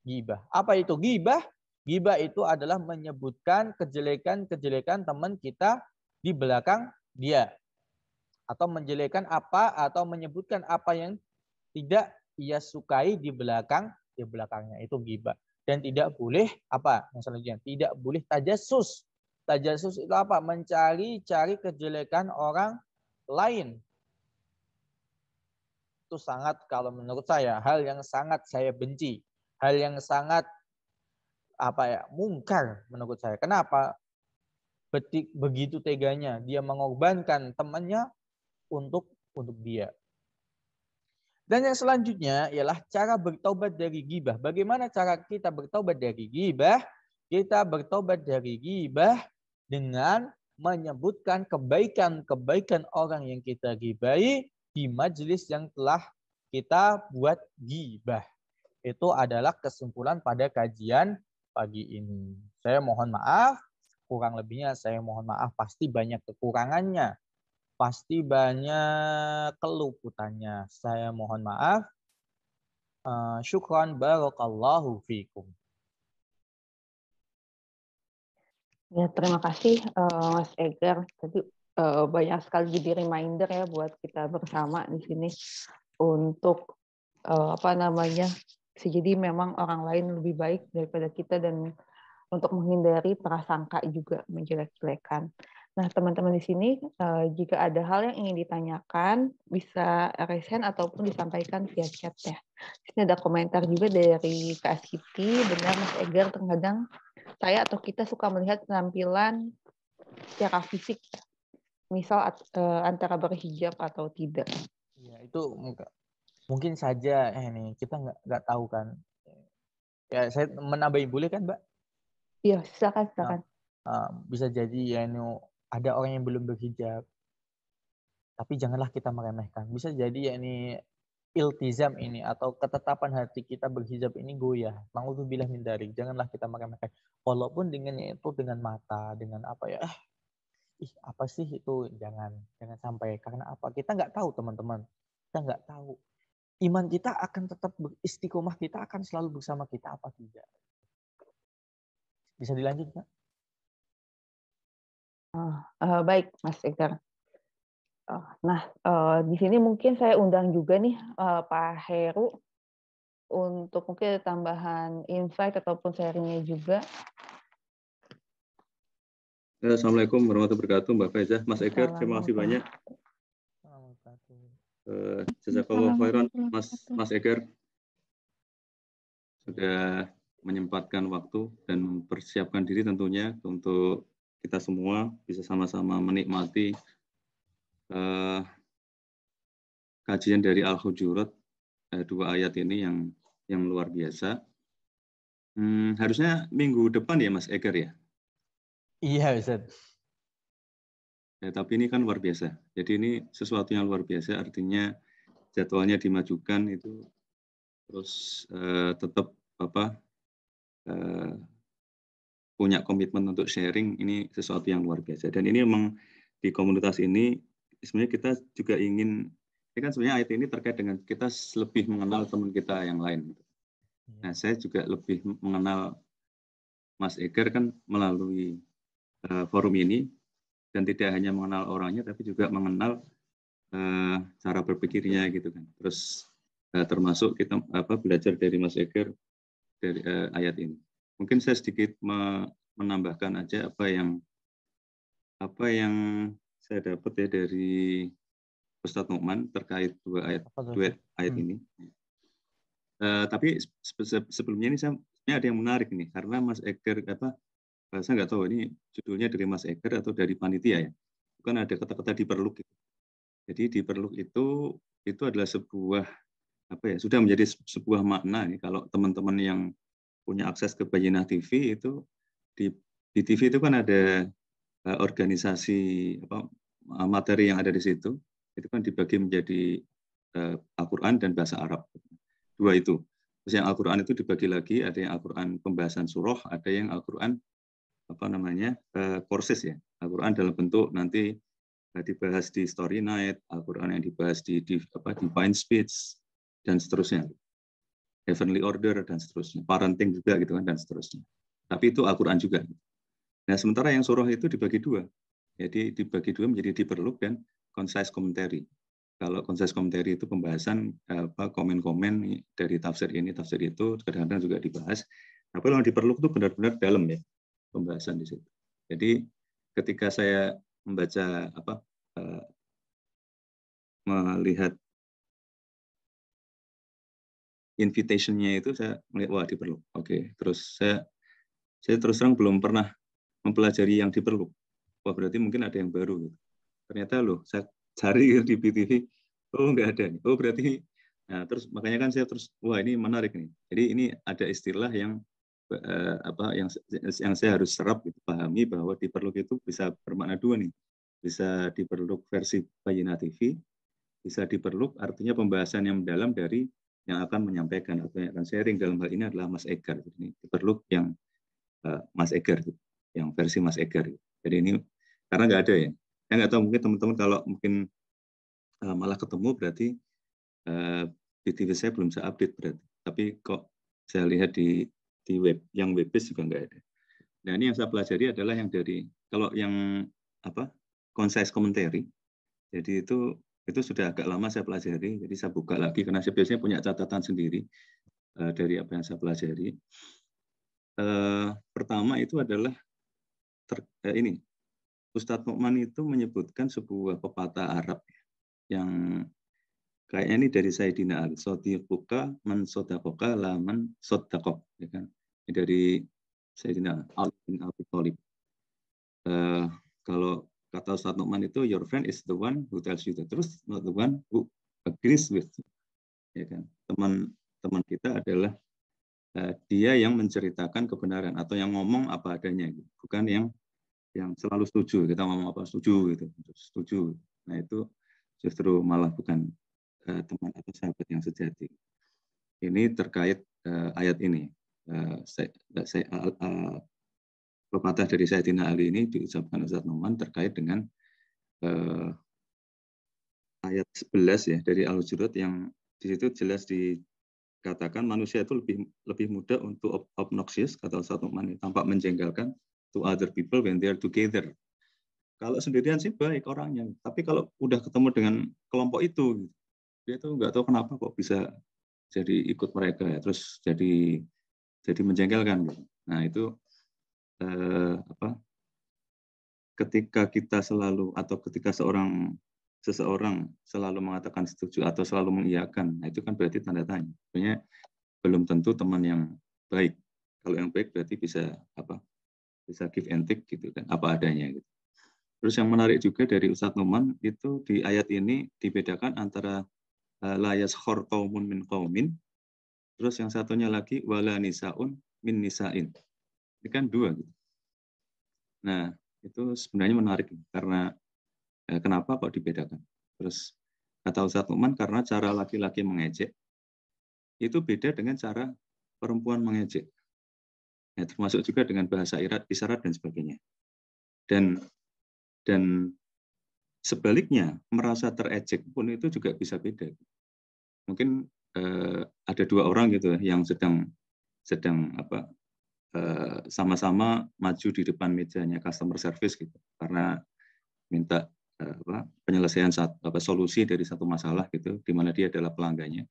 Speaker 1: ghibah. Apa itu ghibah? Ghibah itu adalah menyebutkan kejelekan-kejelekan teman kita di belakang dia. Atau menjelekan atau menyebutkan apa yang tidak ia sukai di belakangnya, itu ghibah. Dan tidak boleh apa? Yang selanjutnya, tidak boleh tajassus. Tajassus itu apa? Mencari-cari kejelekan orang lain. Itu sangat, kalau menurut saya, hal yang sangat saya benci. Hal yang sangat mungkar menurut saya. Kenapa? Begitu teganya dia mengorbankan temannya untuk dia. Dan yang selanjutnya ialah cara bertaubat dari ghibah. Bagaimana cara kita bertaubat dari ghibah? Kita bertaubat dari ghibah dengan menyebutkan kebaikan-kebaikan orang yang kita ghibahi di majelis yang telah kita buat ghibah. Itu adalah kesimpulan pada kajian pagi ini. Saya mohon maaf, kurang lebihnya saya mohon maaf, pasti banyak kekurangannya. Pasti banyak keluputannya. Saya mohon maaf. Syukran barakallahu fikum.
Speaker 3: Ya, terima kasih Mas Egar. Tadi banyak sekali jadi reminder ya buat kita bersama di sini untuk jadi memang orang lain lebih baik daripada kita dan untuk menghindari prasangka juga menjelek-jelekan. Nah, teman-teman di sini jika ada hal yang ingin ditanyakan bisa raise hand ataupun disampaikan via chat ya. Di sini ada komentar juga dari Kak Siti, benar Mas Egar, terkadang saya atau kita suka melihat penampilan secara fisik, misal antara berhijab atau tidak.
Speaker 1: Ya, itu mungkin saja ini kita nggak tahu kan. Ya, saya menambahin boleh kan, Mbak?
Speaker 3: Iya, silakan.
Speaker 1: Bisa jadi ya ini ada orang yang belum berhijab, tapi janganlah kita meremehkan. Bisa jadi ya ini iltizam ini atau ketetapan hati kita berhijab ini goyah. Na'udzubillah min dzalik. Janganlah kita meremehkan. Walaupun dengannya itu dengan mata, dengan apa ya? Apa sih itu? Jangan sampai. Karena apa? Kita nggak tahu, teman-teman. Kita nggak tahu. Iman kita akan tetap beristiqomah, kita akan selalu bersama kita apa tidak. Bisa dilanjut, Pak?
Speaker 3: Baik, Mas Egar. Nah, di sini mungkin saya undang juga nih Pak Heru untuk mungkin tambahan insight ataupun sharingnya juga.
Speaker 4: Assalamualaikum warahmatullahi wabarakatuh, Mbak Faiza. Mas Egar, terima kasih banyak. Jazakallahu khairan, Mas Egar. Sudah menyempatkan waktu dan mempersiapkan diri tentunya untuk kita semua bisa sama-sama menikmati kajian dari Al-Hujurat, 2 ayat ini yang luar biasa. Harusnya minggu depan ya Mas Egar ya?
Speaker 1: Iya, Ustaz.
Speaker 4: Ya, tapi ini kan luar biasa. Jadi ini sesuatu yang luar biasa, artinya jadwalnya dimajukan itu terus tetap punya komitmen untuk sharing, ini sesuatu yang luar biasa. Dan ini memang di komunitas ini sebenarnya kita juga ingin, ini kan sebenarnya ayat ini terkait dengan kita lebih mengenal teman kita yang lain. Nah, saya juga lebih mengenal Mas Egar kan melalui forum ini, dan tidak hanya mengenal orangnya, tapi juga mengenal cara berpikirnya gitu kan. Terus termasuk kita belajar dari Mas Egar dari ayat ini. Mungkin saya sedikit menambahkan aja apa yang saya dapat ya dari Ustadz Nu'man terkait dua ayat ini. Tapi sebelumnya ini saya ada yang menarik nih, karena Mas Egar saya nggak tahu ini judulnya dari Mas Egar atau dari panitia ya. Bukan ada kata-kata diperluk. Jadi diperluk itu adalah sebuah sudah menjadi sebuah makna nih, kalau teman-teman yang punya akses ke Bayyinah TV itu di TV itu kan ada organisasi materi yang ada di situ, itu kan dibagi menjadi Al-Quran dan bahasa Arab. 2 itu. Terus yang Al-Quran itu dibagi lagi, ada yang Al-Quran pembahasan surah, ada yang Al-Quran courses ya. Al-Quran dalam bentuk nanti dibahas di Story Night, Al-Quran yang dibahas di Divine Speech dan seterusnya. Heavenly Order dan seterusnya. Parenting juga gitu kan dan seterusnya. Tapi itu Al-Quran juga. Nah, sementara yang surah itu dibagi 2. Jadi dibagi 2 menjadi diperluk dan concise commentary. kalau konses komentari itu pembahasan komen-komen dari tafsir ini, tafsir itu, kadang-kadang juga dibahas. Tapi kalau diperlu itu benar-benar dalam ya pembahasan di situ. Jadi ketika saya membaca melihat invitation-nya itu, saya melihat wah diperlu. Oke, terus saya terus terang belum pernah mempelajari yang diperlu. Wah berarti mungkin ada yang baru. Gitu. Ternyata loh, saya cari di BTV, oh nggak ada nih. Oh berarti, nah terus makanya kan saya terus, wah ini menarik nih. Jadi ini ada istilah yang yang saya harus serap, gitu, pahami bahwa diperluk itu bisa bermakna dua nih. Bisa diperluk versi Bayyinah TV, bisa diperluk artinya pembahasan yang mendalam dari yang akan menyampaikan atau yang akan sharing, dalam hal ini adalah Mas Egar. Ini diperluk yang Mas Egar, gitu, yang versi Mas Egar. Gitu. Jadi ini karena nggak ada ya. Saya nggak tahu, mungkin teman-teman kalau mungkin malah ketemu berarti BTV saya belum saya update berarti. Tapi kok saya lihat di web, yang web-based juga nggak ada. Nah ini yang saya pelajari adalah yang dari, kalau yang concise commentary, jadi itu sudah agak lama saya pelajari, jadi saya buka lagi karena saya biasanya punya catatan sendiri dari apa yang saya pelajari. Pertama itu adalah ini, Ustadz Nu'man itu menyebutkan sebuah pepatah Arab yang kayaknya ini dari Sayyidina Ali, sodiquka man sodakoka la man sodakok, ya kan? Ini dari Sayyidina Ali bin Abi Thalib. Kalau kata Ustadz Nu'man itu, your friend is the one who tells you the truth, not the one who agrees with you. Ya kan? Teman kita adalah dia yang menceritakan kebenaran atau yang ngomong apa adanya, gitu. Bukan yang selalu setuju. Kita ngomong apa setuju, gitu. Setuju. Nah itu justru malah bukan teman atau sahabat yang sejati. Ini terkait ayat ini. Pepatah dari Sayyidina Ali ini diucapkan Ustadz Nu'man terkait dengan ayat 11 ya dari Al-Hujurat, yang di situ jelas dikatakan manusia itu lebih mudah untuk obnoxious, kata Ustadz Nu'man, tampak menjengkelkan to other people when they are together. Kalau sendirian sih baik orangnya, tapi kalau udah ketemu dengan kelompok itu, dia tuh nggak tahu kenapa kok bisa jadi ikut mereka ya, terus jadi menjengkelkan gitu. Nah itu ketika kita selalu, atau ketika seseorang selalu mengatakan setuju atau selalu mengiyakan, nah itu kan berarti tanda tanya. Sebenarnya belum tentu teman yang baik. Kalau yang baik berarti bisa give and take gitu kan, apa adanya gitu. Terus yang menarik juga dari Ustadz Nu'man itu di ayat ini dibedakan antara la yaskhor qaumun min qaumin, terus yang satunya lagi wala nisaun min nisain. Ini kan dua gitu. Nah, itu sebenarnya menarik karena kenapa kok dibedakan? Terus kata Ustadz Nu'man, karena cara laki-laki mengejek itu beda dengan cara perempuan mengejek. Ya, termasuk juga dengan bahasa isyarat dan sebagainya. Dan sebaliknya, merasa terejek pun itu juga bisa beda. Mungkin ada dua orang gitu yang sedang sama-sama maju di depan mejanya customer service gitu, karena minta penyelesaian solusi dari satu masalah gitu, di mana dia adalah pelanggannya.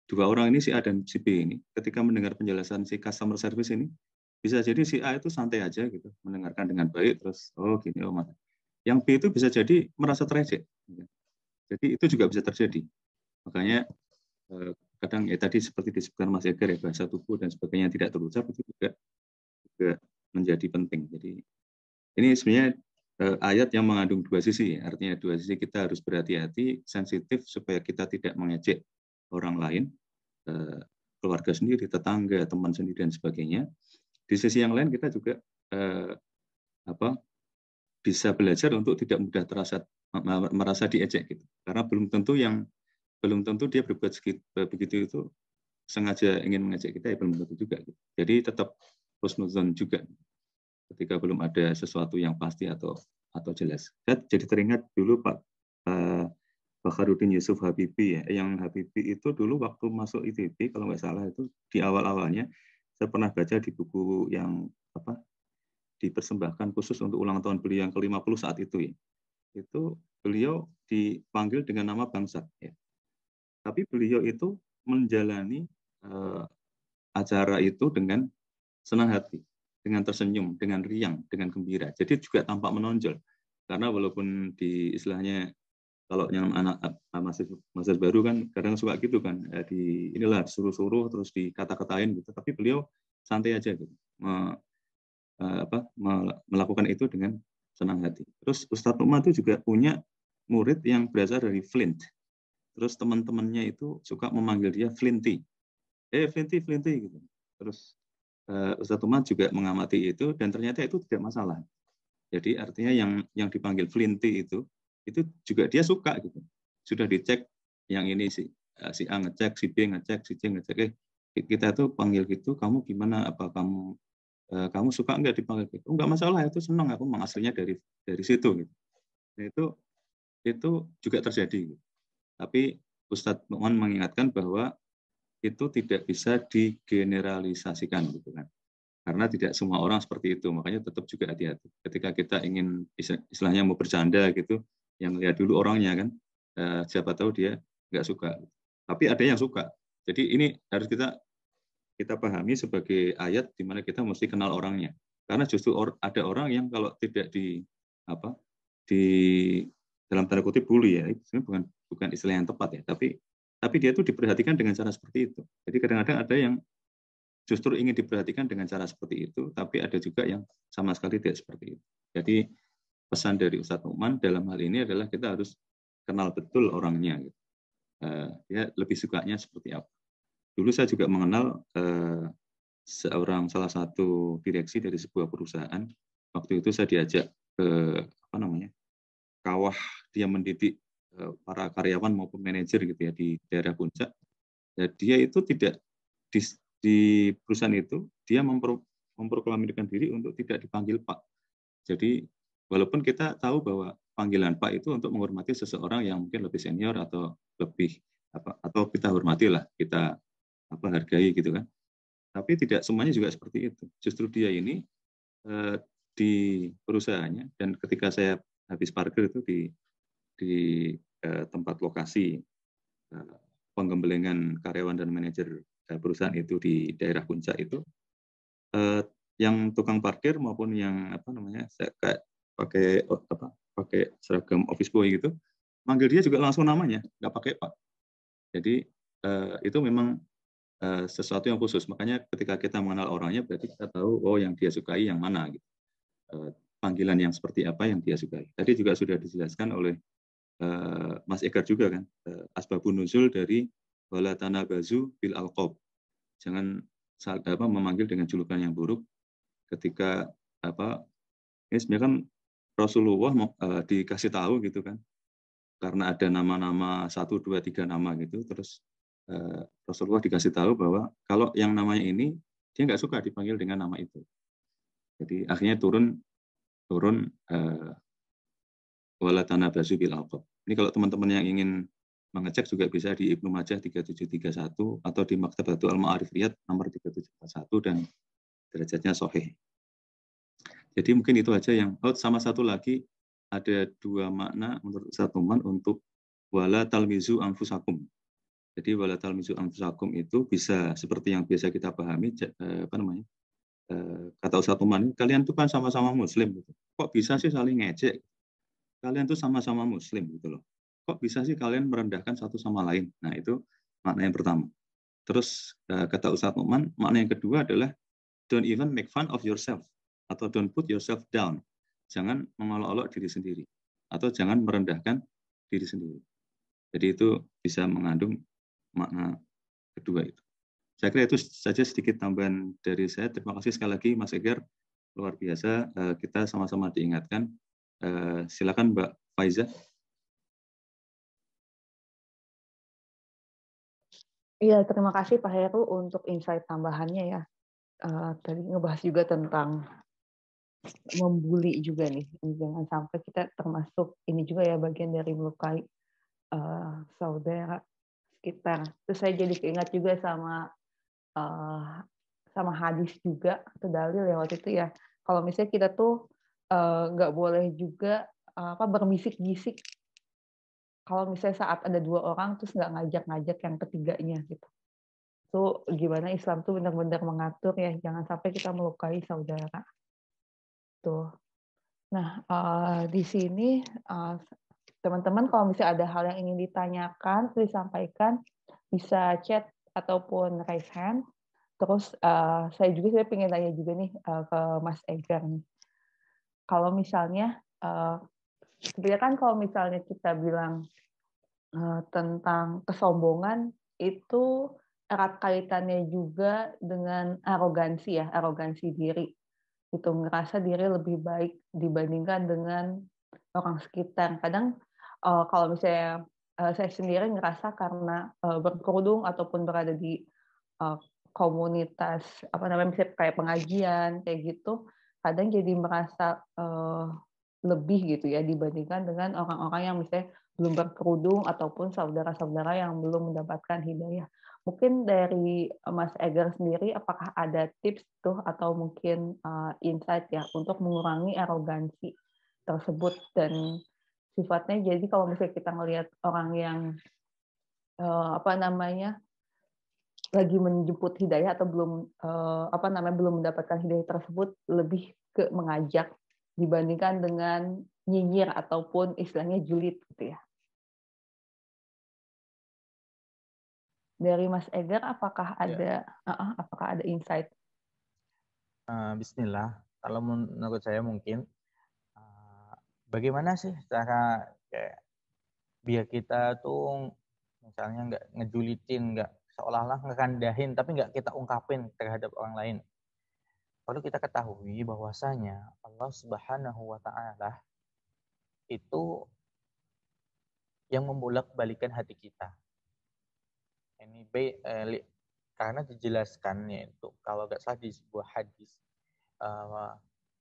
Speaker 4: Dua orang ini, si A dan si B ini, ketika mendengar penjelasan si customer service ini, bisa jadi si A itu santai aja gitu, mendengarkan dengan baik, terus gini, mas. Yang B itu bisa jadi merasa terejek. Jadi itu juga bisa terjadi. Makanya kadang ya tadi seperti disebutkan Mas Egar ya, bahasa tubuh dan sebagainya tidak terucap itu juga menjadi penting. Jadi ini sebenarnya ayat yang mengandung dua sisi, artinya dua sisi. Kita harus berhati-hati, sensitif supaya kita tidak mengejek orang lain, keluarga sendiri, tetangga, teman sendiri dan sebagainya. Di sisi yang lain kita juga bisa belajar untuk tidak mudah merasa diejek gitu. Karena belum tentu dia berbuat begitu itu sengaja ingin mengejek kita, ya belum tentu juga gitu. Jadi tetap husnuzon juga ketika belum ada sesuatu yang pasti atau jelas. Saya jadi teringat dulu Pak Bakharudin Yusuf Habibie ya, yang Habibie itu dulu waktu masuk ITB kalau nggak salah itu di awal-awalnya saya pernah baca di buku yang dipersembahkan khusus untuk ulang tahun beliau yang ke-50 saat itu ya. Itu beliau dipanggil dengan nama bangsat. Ya. Tapi beliau itu menjalani acara itu dengan senang hati, dengan tersenyum, dengan riang, dengan gembira. Jadi juga tampak menonjol. Karena walaupun di istilahnya kalau yang anak mahasiswa baru kan kadang suka gitu kan, inilah suruh-suruh terus dikata-katain gitu. Tapi beliau santai aja gitu, melakukan itu dengan senang hati. Terus Ustadz Nu'man itu juga punya murid yang berasal dari Flint. Terus teman-temannya itu suka memanggil dia Flinty. Flinty, Flinty gitu. Terus Ustadz Nu'man juga mengamati itu dan ternyata itu tidak masalah. Jadi artinya yang dipanggil Flinty itu juga dia suka gitu. Sudah dicek yang ini si A ngecek, si B ngecek, si C ngecek. Kita tuh panggil gitu, kamu gimana? Apa kamu suka nggak dipanggil gitu? Nggak masalah, itu senang, aku memang aslinya dari situ gitu. Nah, itu juga terjadi. Tapi Ustadz Nu'man mengingatkan bahwa itu tidak bisa digeneralisasikan gitu kan. Karena tidak semua orang seperti itu, makanya tetap juga hati-hati. Ketika kita ingin istilahnya mau bercanda gitu, yang lihat dulu orangnya kan, siapa tahu dia nggak suka. Tapi ada yang suka. Jadi ini harus kita pahami sebagai ayat di mana kita mesti kenal orangnya. Karena justru ada orang yang kalau tidak di dalam tanda kutip bully ya, itu sebenarnya bukan istilah yang tepat ya, tapi dia itu diperhatikan dengan cara seperti itu. Jadi kadang-kadang ada yang justru ingin diperhatikan dengan cara seperti itu, tapi ada juga yang sama sekali tidak seperti itu. Jadi pesan dari Ustadz Nu'man dalam hal ini adalah kita harus kenal betul orangnya. Gitu. Dia lebih sukanya seperti apa. Dulu saya juga mengenal salah satu direksi dari sebuah perusahaan. Waktu itu saya diajak ke kawah dia mendidik para karyawan maupun manajer gitu ya di daerah Puncak. Ya, dia itu tidak di perusahaan itu dia memproklamirkan diri untuk tidak dipanggil Pak. Jadi walaupun kita tahu bahwa panggilan Pak itu untuk menghormati seseorang yang mungkin lebih senior atau lebih atau kita hormatilah, kita hargai gitu kan. Tapi tidak semuanya juga seperti itu. Justru dia ini di perusahaannya, dan ketika saya habis parkir itu di tempat lokasi penggembelengan karyawan dan manajer perusahaan itu di daerah Puncak itu, yang tukang parkir maupun yang saya kayak pakai seragam office boy gitu, manggil dia juga langsung namanya, nggak pakai Pak. Jadi itu memang sesuatu yang khusus. Makanya ketika kita mengenal orangnya, berarti kita tahu yang dia sukai yang mana gitu. Panggilan yang seperti apa yang dia sukai. Tadi juga sudah dijelaskan oleh Mas Egar juga kan, asbabun nuzul dari wala tanabazu bil alqab. Jangan memanggil dengan julukan yang buruk ketika ini sebenarnya kan Rasulullah dikasih tahu gitu kan, karena ada nama-nama 1, 2, 3 nama gitu, terus Rasulullah dikasih tahu bahwa kalau yang namanya ini dia nggak suka dipanggil dengan nama itu. Jadi akhirnya turun wala tanabazu bil alqab. Ini kalau teman-teman yang ingin mengecek juga bisa di Ibnu Majah 3731 atau di Maktabatul Al-Ma'arif Riyad nomor 3741 dan derajatnya sahih. Jadi mungkin itu aja yang sama satu lagi, ada 2 makna menurut Ustadz Nu'man untuk wala talmizu anfusakum. Jadi wala talmizu anfusakum itu bisa seperti yang biasa kita pahami, kata Ustadz Nu'man, kalian itu kan sama-sama muslim gitu. Kok bisa sih saling ngejek? Kalian tuh sama-sama muslim gitu loh. Kok bisa sih kalian merendahkan satu sama lain? Nah, itu makna yang pertama. Terus kata Ustadz Nu'man, makna yang kedua adalah don't even make fun of yourself atau don't put yourself down. Jangan mengolok-olok diri sendiri atau jangan merendahkan diri sendiri. Jadi itu bisa mengandung makna kedua itu. Saya kira itu saja sedikit tambahan dari saya. Terima kasih sekali lagi Mas Egar, luar biasa. Kita sama-sama diingatkan. Silakan Mbak Faiza.
Speaker 3: Iya, terima kasih Pak Heru untuk insight tambahannya ya. Tadi ngebahas juga tentang membuli juga nih. Jangan sampai kita termasuk ini juga ya, bagian dari melukai saudara sekitar. Terus saya jadi keingat juga sama hadis juga atau dalil ya waktu itu ya. Kalau misalnya kita tuh nggak boleh juga berbisik-bisik kalau misalnya saat ada 2 orang terus nggak ngajak-ngajak yang ketiganya gitu. Itu gimana Islam tuh benar-benar mengatur ya, jangan sampai kita melukai saudara. Tuh. Nah, di sini teman-teman kalau misalnya ada hal yang ingin ditanyakan, disampaikan, bisa chat ataupun raise hand. Terus saya pengen tanya juga nih ke Mas Egar nih. Kalau misalnya sebenarnya kan kalau misalnya kita bilang tentang kesombongan itu erat kaitannya juga dengan arogansi ya, arogansi diri. Itu ngerasa diri lebih baik dibandingkan dengan orang sekitar. Kadang kalau misalnya saya sendiri ngerasa karena berkerudung ataupun berada di komunitas misalnya kayak pengajian kayak gitu, kadang jadi merasa lebih gitu ya dibandingkan dengan orang-orang yang misalnya belum berkerudung ataupun saudara-saudara yang belum mendapatkan hidayah. Mungkin dari Mas Egar sendiri, apakah ada tips tuh atau mungkin insight ya untuk mengurangi arogansi tersebut dan sifatnya. Jadi kalau misalnya kita melihat orang yang lagi menjemput hidayah atau belum mendapatkan hidayah tersebut, lebih ke mengajak dibandingkan dengan nyinyir ataupun istilahnya julid gitu ya. Dari Mas Egar, apakah ada insight?
Speaker 1: Bismillah. Kalau menurut saya mungkin bagaimana sih cara kayak biar kita tuh misalnya nggak ngejulitin, nggak seolah-olah ngerendahin, tapi nggak kita ungkapin terhadap orang lain. Perlu kita ketahui bahwasanya Allah Subhanahu wa Ta'ala itu yang membolak-balikan hati kita. Ini karena dijelaskan yaitu kalau nggak salah di sebuah hadis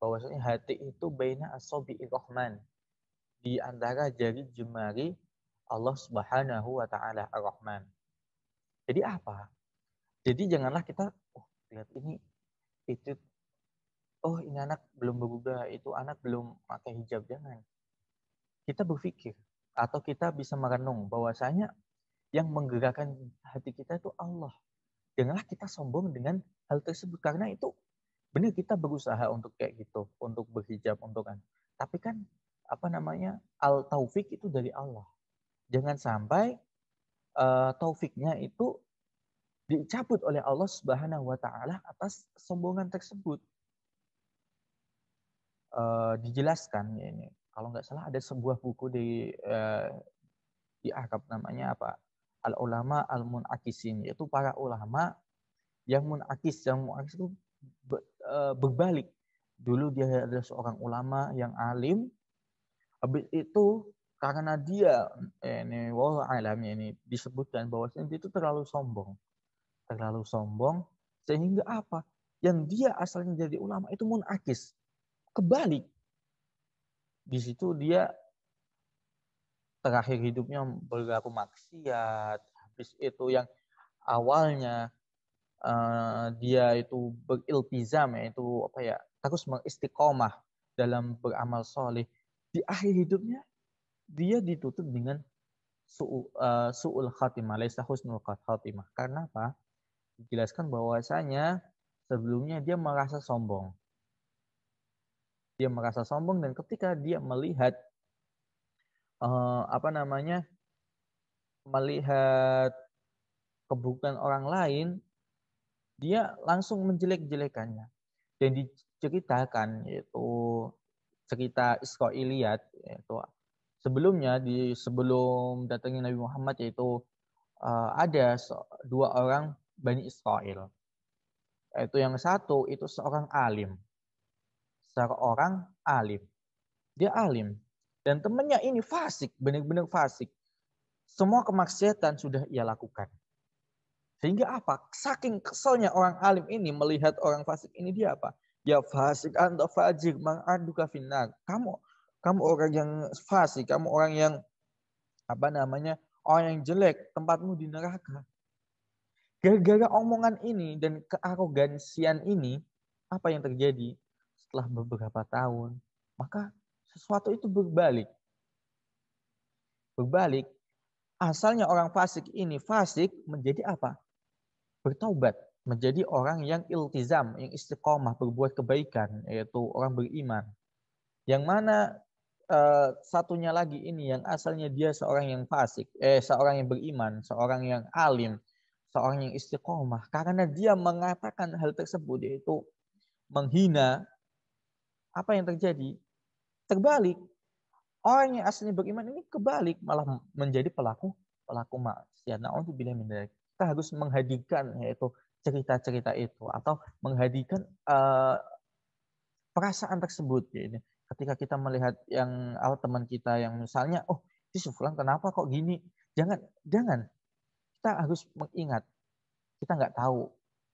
Speaker 1: bahwasanya hati itu baina asabi'ir rahman, di antara jari jemari Allah Subhanahu wa Ta'ala Ar-Rahman. Jadi apa? Jadi janganlah kita lihat ini itu ini anak belum berubah, itu anak belum pakai hijab, jangan. Kita berpikir atau kita bisa merenung bahwasanya yang menggerakkan hati kita itu Allah. Janganlah kita sombong dengan hal tersebut karena itu benar kita berusaha untuk kayak gitu, untuk berhijab, untuk kan. Tapi kan al-taufik itu dari Allah. Jangan sampai taufiknya itu dicabut oleh Allah Subhanahu wa Ta'ala atas kesombongan tersebut. Dijelaskan ya ini. Kalau nggak salah ada sebuah buku di Arab namanya apa? Al-ulama al-munakisin, yaitu para ulama yang munakis itu berbalik. Dulu dia adalah seorang ulama yang alim, habis itu karena dia ini disebutkan bahwasanya dia itu terlalu sombong sehingga apa? Yang dia asalnya jadi ulama itu munakis, kebalik. Di situ dia terakhir hidupnya berlaku maksiat. Habis itu yang awalnya dia itu beriltizam, yaitu terus mengistiqomah dalam beramal soleh. Di akhir hidupnya dia ditutup dengan su'ul khatimah, laisa husnul khatimah. Karena apa? Dijelaskan bahwasanya sebelumnya dia merasa sombong. Dia merasa sombong dan ketika dia melihat melihat keburukan orang lain, dia langsung menjelek-jelekannya. Dan diceritakan yaitu cerita Israiliyat, yaitu sebelumnya sebelum datangnya Nabi Muhammad, yaitu ada 2 orang Bani Israel. Yaitu yang satu itu seorang alim. Dia alim. Dan temannya ini fasik, benar-benar fasik. Semua kemaksiatan sudah ia lakukan. Sehingga apa? Saking keselnya orang alim ini melihat orang fasik ini, dia apa? Ya fasik anta fajir ma'aduka finnar. Kamu orang yang fasik, kamu orang yang orang yang jelek, tempatmu di neraka. Gara-gara omongan ini dan kearogansian ini, apa yang terjadi? Setelah beberapa tahun, maka sesuatu itu berbalik. Berbalik, asalnya orang fasik ini fasik menjadi apa? Bertaubat, menjadi orang yang iltizam, yang istiqomah berbuat kebaikan, yaitu orang beriman. Yang mana satunya lagi ini yang asalnya dia seorang yang fasik, seorang yang beriman, seorang yang alim, seorang yang istiqomah, karena dia mengatakan hal tersebut, yaitu menghina, apa yang terjadi? Terbalik. Orang yang aslinya beriman ini kebalik, malah menjadi pelaku maksiat. Na'udzubillah min dzalik. Kita harus menghadirkan yaitu cerita-cerita itu atau menghadirkan perasaan tersebut. Ya. Ketika kita melihat yang teman kita yang misalnya, oh, si Fulan kenapa kok gini? Jangan. Kita harus mengingat. Kita nggak tahu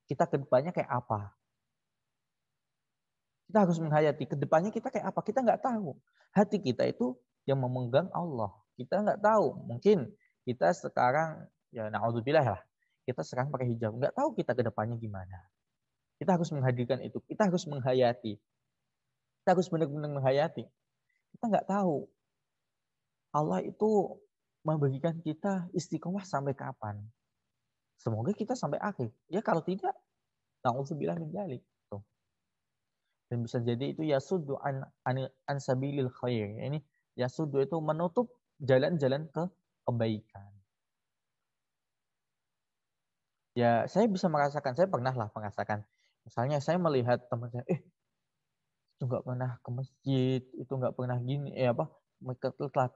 Speaker 1: kita kedepannya kayak apa. Kita harus menghayati kedepannya kita kayak apa. Kita nggak tahu. Hati kita itu yang memegang Allah. Kita nggak tahu. Mungkin kita sekarang, ya na'udzubillah lah. Kita sekarang pakai hijab. Nggak tahu kita kedepannya gimana. Kita harus menghadirkan itu. Kita harus menghayati. Kita harus benar-benar menghayati. Kita nggak tahu. Allah itu memberikan kita istiqomah sampai kapan. Semoga kita sampai akhir. Ya kalau tidak, na'udzubillah min dzalik. Dan bisa jadi itu yasuddu an sabilil khair. Ini yasuddu itu menutup jalan-jalan ke kebaikan. Ya, saya bisa merasakan, saya pernah lah merasakan. Misalnya saya melihat teman saya, itu nggak pernah ke masjid, itu nggak pernah gini, mereka telat.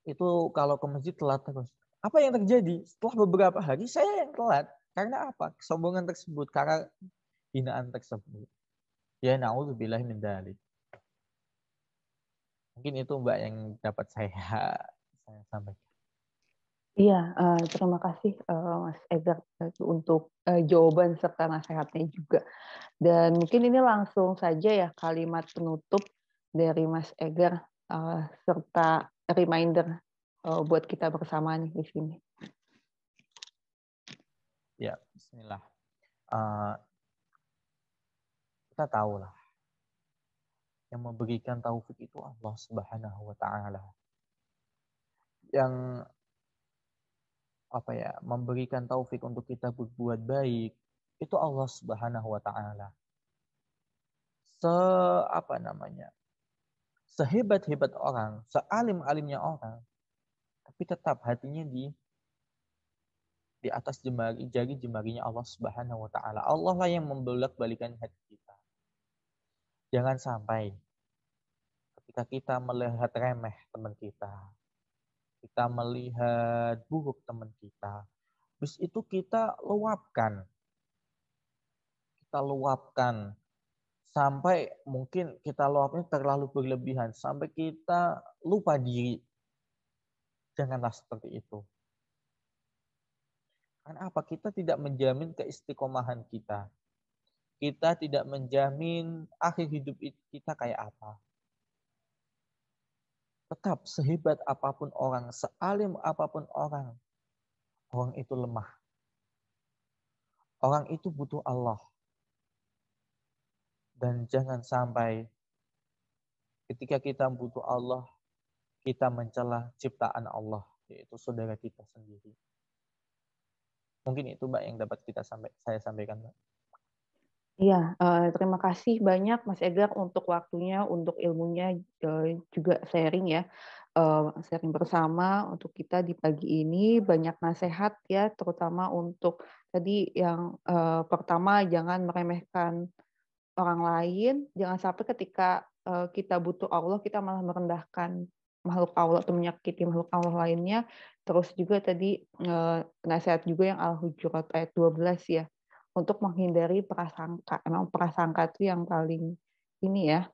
Speaker 1: Itu kalau ke masjid telat terus. Apa yang terjadi? Setelah beberapa hari saya yang telat. Karena apa? Kesombongan tersebut, karena hinaan tersebut. Ya na'udzubillah min dzalik. Mungkin itu Mbak yang dapat saya sampaikan.
Speaker 3: Iya, terima kasih Mas Egar untuk jawaban serta nasihatnya juga. Dan mungkin ini langsung saja ya kalimat penutup dari Mas Egar serta reminder buat kita bersama nih di sini.
Speaker 1: Ya, bismillah. Kita tahulah yang memberikan taufik itu Allah Subhanahu wa taala. Yang memberikan taufik untuk kita berbuat baik itu Allah Subhanahu wa taala. Sehebat-hebat orang, sealim-alimnya orang, tapi tetap hatinya di atas jari jemarinya Allah Subhanahu wa taala. Allah lah yang membolak-balikan hati kita. Jangan sampai ketika kita melihat remeh teman kita melihat buruk teman kita, terus itu kita luapkan sampai mungkin kita luapnya terlalu berlebihan sampai kita lupa diri. Janganlah seperti itu. Karena apa? Kita tidak menjamin keistiqomahan kita. Kita tidak menjamin akhir hidup kita kayak apa. Tetap sehebat apapun orang, sealim apapun orang itu lemah. Orang itu butuh Allah. Dan jangan sampai ketika kita butuh Allah, kita mencela ciptaan Allah, yaitu saudara kita sendiri. Mungkin itu Mbak yang dapat saya sampaikan, Mbak.
Speaker 3: Iya, terima kasih banyak Mas Egar untuk waktunya, untuk ilmunya, juga sharing ya, sharing bersama untuk kita di pagi ini. Banyak nasihat ya, terutama untuk tadi yang pertama jangan meremehkan orang lain, jangan sampai ketika kita butuh Allah kita malah merendahkan makhluk Allah atau menyakiti makhluk Allah lainnya. Terus juga tadi nasihat juga yang Al-Hujurat ayat 12 ya, untuk menghindari prasangka. Emang prasangka itu yang paling ini ya,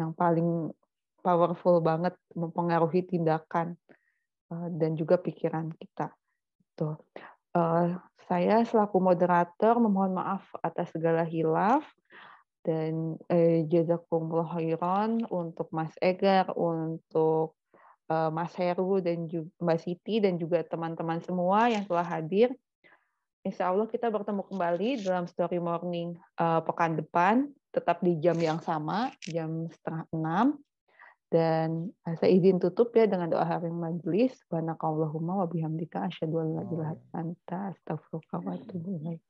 Speaker 3: yang paling powerful banget mempengaruhi tindakan dan juga pikiran kita. Tuh. Saya selaku moderator memohon maaf atas segala hilaf dan jazakumullah khairan untuk Mas Egar, untuk Mas Heru dan juga Mbak Siti dan juga teman-teman semua yang telah hadir. Insya Allah kita bertemu kembali dalam Story Morning pekan depan, tetap di jam yang sama, jam 5:30. Dan saya izin tutup ya dengan doa haring majelis. Subhanakallahumma wa bihamdika asyhadu an la ilaha illa anta astaghfiruka wa atubu ilaik.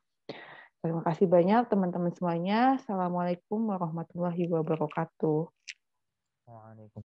Speaker 3: Terima kasih banyak teman-teman semuanya. Assalamualaikum warahmatullahi wabarakatuh.
Speaker 1: Waalaikumsalam.